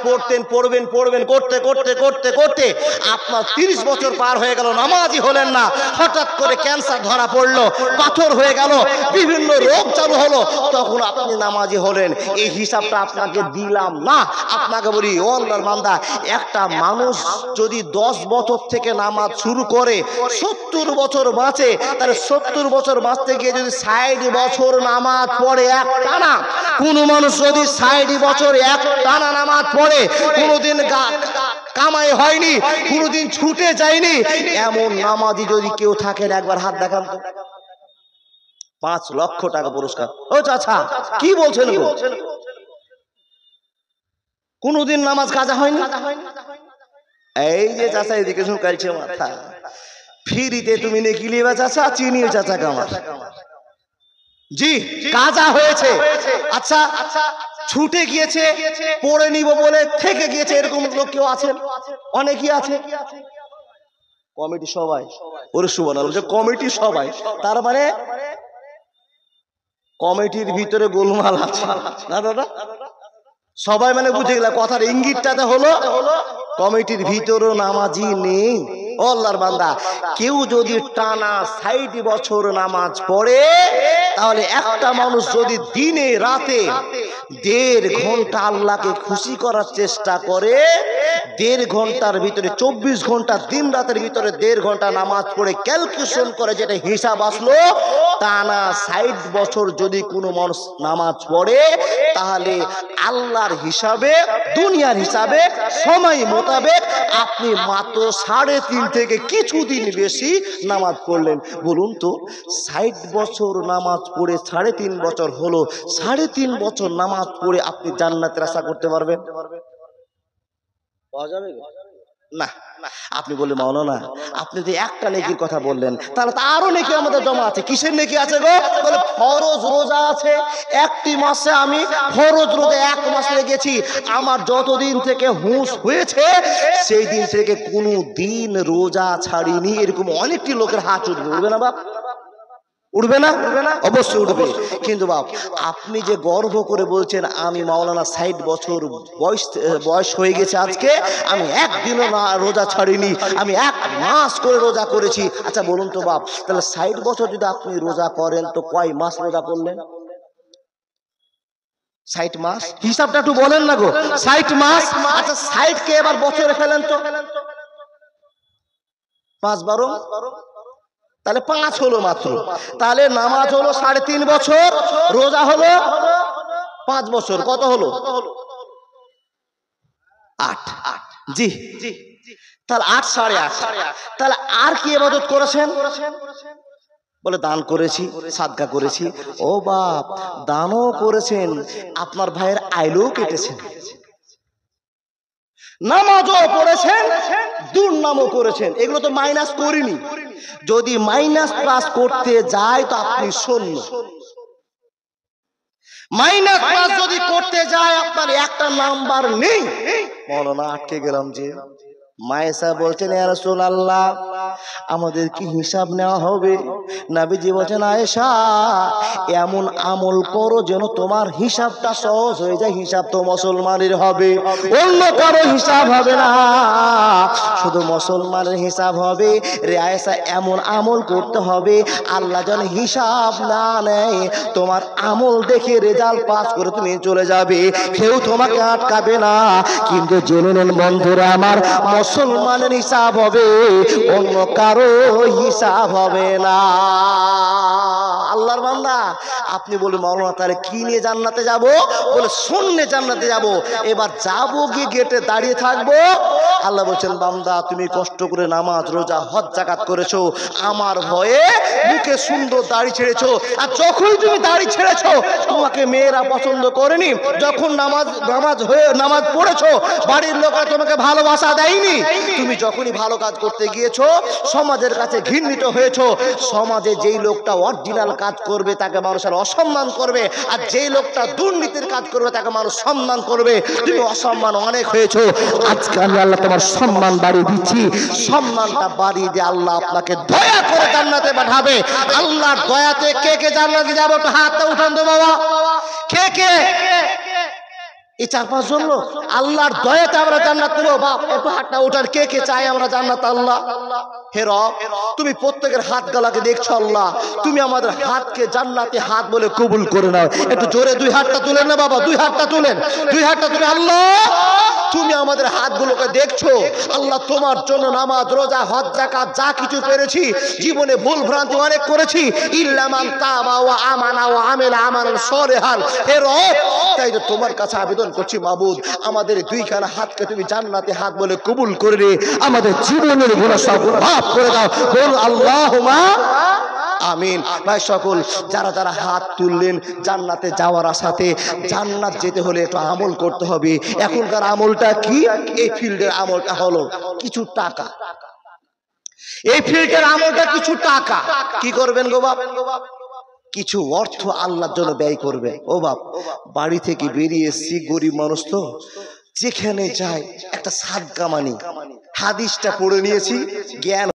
পড়বেন করতে করতে করতে করতে আপনার 30 বছর পার হয়ে গেল, নামাজই হলেন না। হঠাৎ করে ক্যান্সার ধরা পড়লো, পাথর হয়ে গেল, বিভিন্ন রোগ চালু হলো, তখন আপনি নামাজি হলেন। এই হিসাবটা আপনাকে দিলাম না। আপনাকে বলি, ও আল্লাহর বান্দা, একটা মানুষ যদি 10 বছর থেকে নামাজ শুরু করে 70 বছর বাঁচে, তাহলে 70 বছর বাঁচতে গিয়ে যদি 60 বছর নামাজ পড়ে এক টানা, কোন মানুষ যদি 60 বছর এক টানা নামাজ পড়ে, কোনদিন কামাই হয়নি, কোনদিন ছুটে যায়নি, এমন নামাজি যদি কেউ থাকেন, একবার হাত দেখান তো। 5 লক্ষ টাকা পুরস্কার। ও চাচা কি বলছেন? কোনদিন নামাজ কাজা হয়নি? এই যে চাচা এদিকে ঝুঁকাইছে মাথা, ফ্রিতে তুমি নেকি লিবা চাচা, চিনিও চাচা কামার। জি কাজা হয়েছে। আচ্ছা ছুটে গিয়েছে, পড়ে নিব বলে থেকে গিয়েছে, এরকম লোক কেউ আছেন? অনেকই আছে। কমিটি সবাই ওরে সুবহানাল্লাহ, কমিটি সবাই, তার মানে কমিটির ভিতরে গোলমাল আছে না দাদা? সবাই মানে বুঝে গেল কথার ইঙ্গিতটাতে হলো কমিটির ভিতরেও নামাজি নেই। ও আল্লাহর বান্দা, কেউ যদি টানা ৬০ বছর নামাজ পড়ে, তাহলে একটা মানুষ যদি দিনে রাতে ১.৫ ঘন্টা আল্লাহকে খুশি করার চেষ্টা করে, ১.৫ ঘন্টার ভিতরে ২৪ ঘন্টা দিন রাতের ভিতরে ১.৫ ঘন্টা নামাজ পড়ে ক্যালকুলেশন করে যেটা হিসাব আসলো, টানা ৬০ বছর যদি কোনো মানুষ নামাজ পড়ে, তাহলে আল্লাহর হিসাবে, দুনিয়ার হিসাবে, সময় মোতাবেক আপনি মাত্র ৩.৫ থেকে কিছুদিন বেশি নামাজ পড়লেন। বলুন তো, ৬০ বছর নামাজ পড়ে ৩.৫ বছর হলো, ৩.৫ বছর নামাজ পড়ে আপনি জান্নাতের আশা করতে পারবেন? পাওয়া যাবে না। আপনি বললেন মাওলানা, আপনি যে একটা নেকির কথা বললেন, তাহলে তো আরো নেকি আমাদের জমা আছে। কিসের নেকি আছে গো? বলে ফরজ রোজা আছে। একটি মাসে আমি ফরজ রোজা ১ মাস লেগেছি। আমার যতদিন থেকে হুঁশ হয়েছে সেই দিন থেকে কোনো দিন রোজা ছাড়িনি। এরকম অনেকটি লোকের হাত উঠবে না বাপ? উঠবে না? অবশ্যই উঠবে। কিন্তু বাপ, আপনি যে গর্ব করে বলছেন আমি মাওলানা ৬০ বছর বয়স হয়ে গেছে আজকে, আমি একদিনও না রোজা ছাড়িনি, আমি ১ মাস করে রোজা করেছি। আচ্ছা বলুন তো বাপ, তাহলে ৬০ বছর যদি আপনি রোজা করেন তো কয় মাস রোজা করলেন? ৬০ মাস। হিসাবটা একটু বলেন না গো। ৬০ মাস। আচ্ছা ৬০ কে এবার বছরে ফেলেন তো, ৫ 12, তাহলে ৫ হলো মাত্র। তাহলে নামাজ হলো ৩.৫ বছর, রোজা হলো ৫ বছর। কত হলো? ৮। জি, তাহলে ৮ ৮.৫। তাহলে আর কি ইবাদত করেছেন? বলে দান করেছি, সাদকা করেছি। ও বাপ, দানও করেছেন, আপনার ভাইয়ের আইলও কেটেছেন, নামাজও পড়েছেন, দুর্নামও করেছেন। এগুলো তো মাইনাস করিনি। যদি মাইনাস প্লাস করতে যায় তো আপনি শূন্য। মাইনাস প্লাস যদি করতে যায় আপনার একটা নাম্বার নেই। মাওলানা আটকে গেলাম যে। মায়েশা বলছেন ইয়া রাসূলুল্লাহ, আমাদের কি হিসাব নেওয়া হবে? নবীজি বলছেন আয়েশা, এমন আমল করো যেন তোমার হিসাবটা সহজ হয়ে যায়। হিসাব তো মুসলমানের হবে, অন্য কারো হিসাব হবে না, শুধু মুসলমানের হিসাব হবে। রে আয়েশা, এমন আমল করতে হবে আল্লাহ যেন হিসাব না নেয়। তোমার আমল দেখে রেজাল্ট পাস করে তুমি চলে যাবে, কেউ তোমাকে আটকাবে না। কিন্তু জেনে নেন বন্ধুরা আমার, মুসলমানের হিসাব হবে, অন্য কারো হিসাব হবে না। আল্লাহর বান্দা, আপনি বলবেন মাওলানা তাহলে কি নিয়ে জান্নাতে যাব? বলে শূন্যে জান্নাতে যাব। এবার যাবো গিয়ে গেটে দাঁড়িয়ে থাকবো। আল্লাহ বলছেন বান্দা, তুমি কষ্ট করে নামাজ রোজা হজ যাকাত করেছো, আমার ভয়ে মুখে সুন্দর দাড়ি ছেড়েছো, আর যখনই তুমি দাড়ি ছেড়েছো তোমাকে মেয়েরা পছন্দ করেনি। যখন নামাজ পড়েছো বাড়ির লোকেরা তোমাকে ভালোবাসা দেয়নি। তুমি যখনই ভালো কাজ করতে গিয়েছো সমাজের কাছে ঘৃণিত হয়েছো। সমাজে যেই লোকটা অরিজিনাল কাজ করবে তাকে মানুষের অসম্মান করবে, আর যেই লোকটা দুর্নীতির কাজ করবে তাকে মানুষ সম্মান করবে। তুমি অসম্মান অনেক হয়েছো, আজকে আমি আল্লাহ তোমার সম্মান বাড়িয়ে দিচ্ছি। সম্মানটা বাড়িয়ে দিয়ে আল্লাহ আপনাকে দয়া করে জান্নাতে পাঠাবে। আল্লাহর দয়াতে কে কে জান্নাতে যাবে? একটু হাতটা উঠান তো বাবা। কে কে? এই ৪-৫ জন লোক। আল্লাহর দয়াতে আমরা জান্নাত পাবো। বাপ একটু হাতটা উঠান, কে কে চাই আমরা জান্নাত? আল্লাহ হে রব, তুমি প্রত্যেকের হাত গলাকে দেখছো আল্লাহ, তুমি আমাদের হাতকে জান্নাতি হাত বলে কবুল করে নাও। একটু জোরে 2 হাতটা তুলেন না বাবা, 2 হাতটা তুলেন, 2 হাতটা তুলে। আল্লাহ তুমি আমাদের হাতগুলোকে দেখছো আল্লাহ, তোমার জন্য নামাজ রোজা হজ যাকাত যা কিছু পেরেছি, জীবনে ভুল ভ্রান্তি অনেক করেছি, ইল্লা মান তাবা ওয়া আমানা ওয়া আমিলা আমালান সলিহান। হে রব, তাই তো তোমার কাছে আবেদন করছি মাবুদ, আমাদের 2খানা হাতকে তুমি জান্নাতি হাত বলে কবুল করে নে, আমাদের জীবনের গুনাহ সব মাফ করে দাও। বল আল্লাহুম্মা আমিন। ভাই সকল যারা যারা হাত তুললেন, জান্নাতে যাওয়ার আশাতে, জান্নাত যেতে হলে একটু আমল করতে হবে। এখনকার আমলটা কি? এই ফিল্ডের আমলটা হলো কিছু টাকা। এই ফিল্ডের আমলটা কিছু টাকা। কি করবেন গো বাপ? কিছু অর্থ আল্লাহর জন্য ব্যয় করবে। ও বাপ, বাড়ি থেকে বেরিয়ে এসছি, গরিব মানুষ তো, যেখানে যায় একটা সাদকা মানি, হাদিসটা পড়ে নিয়েছি, জ্ঞান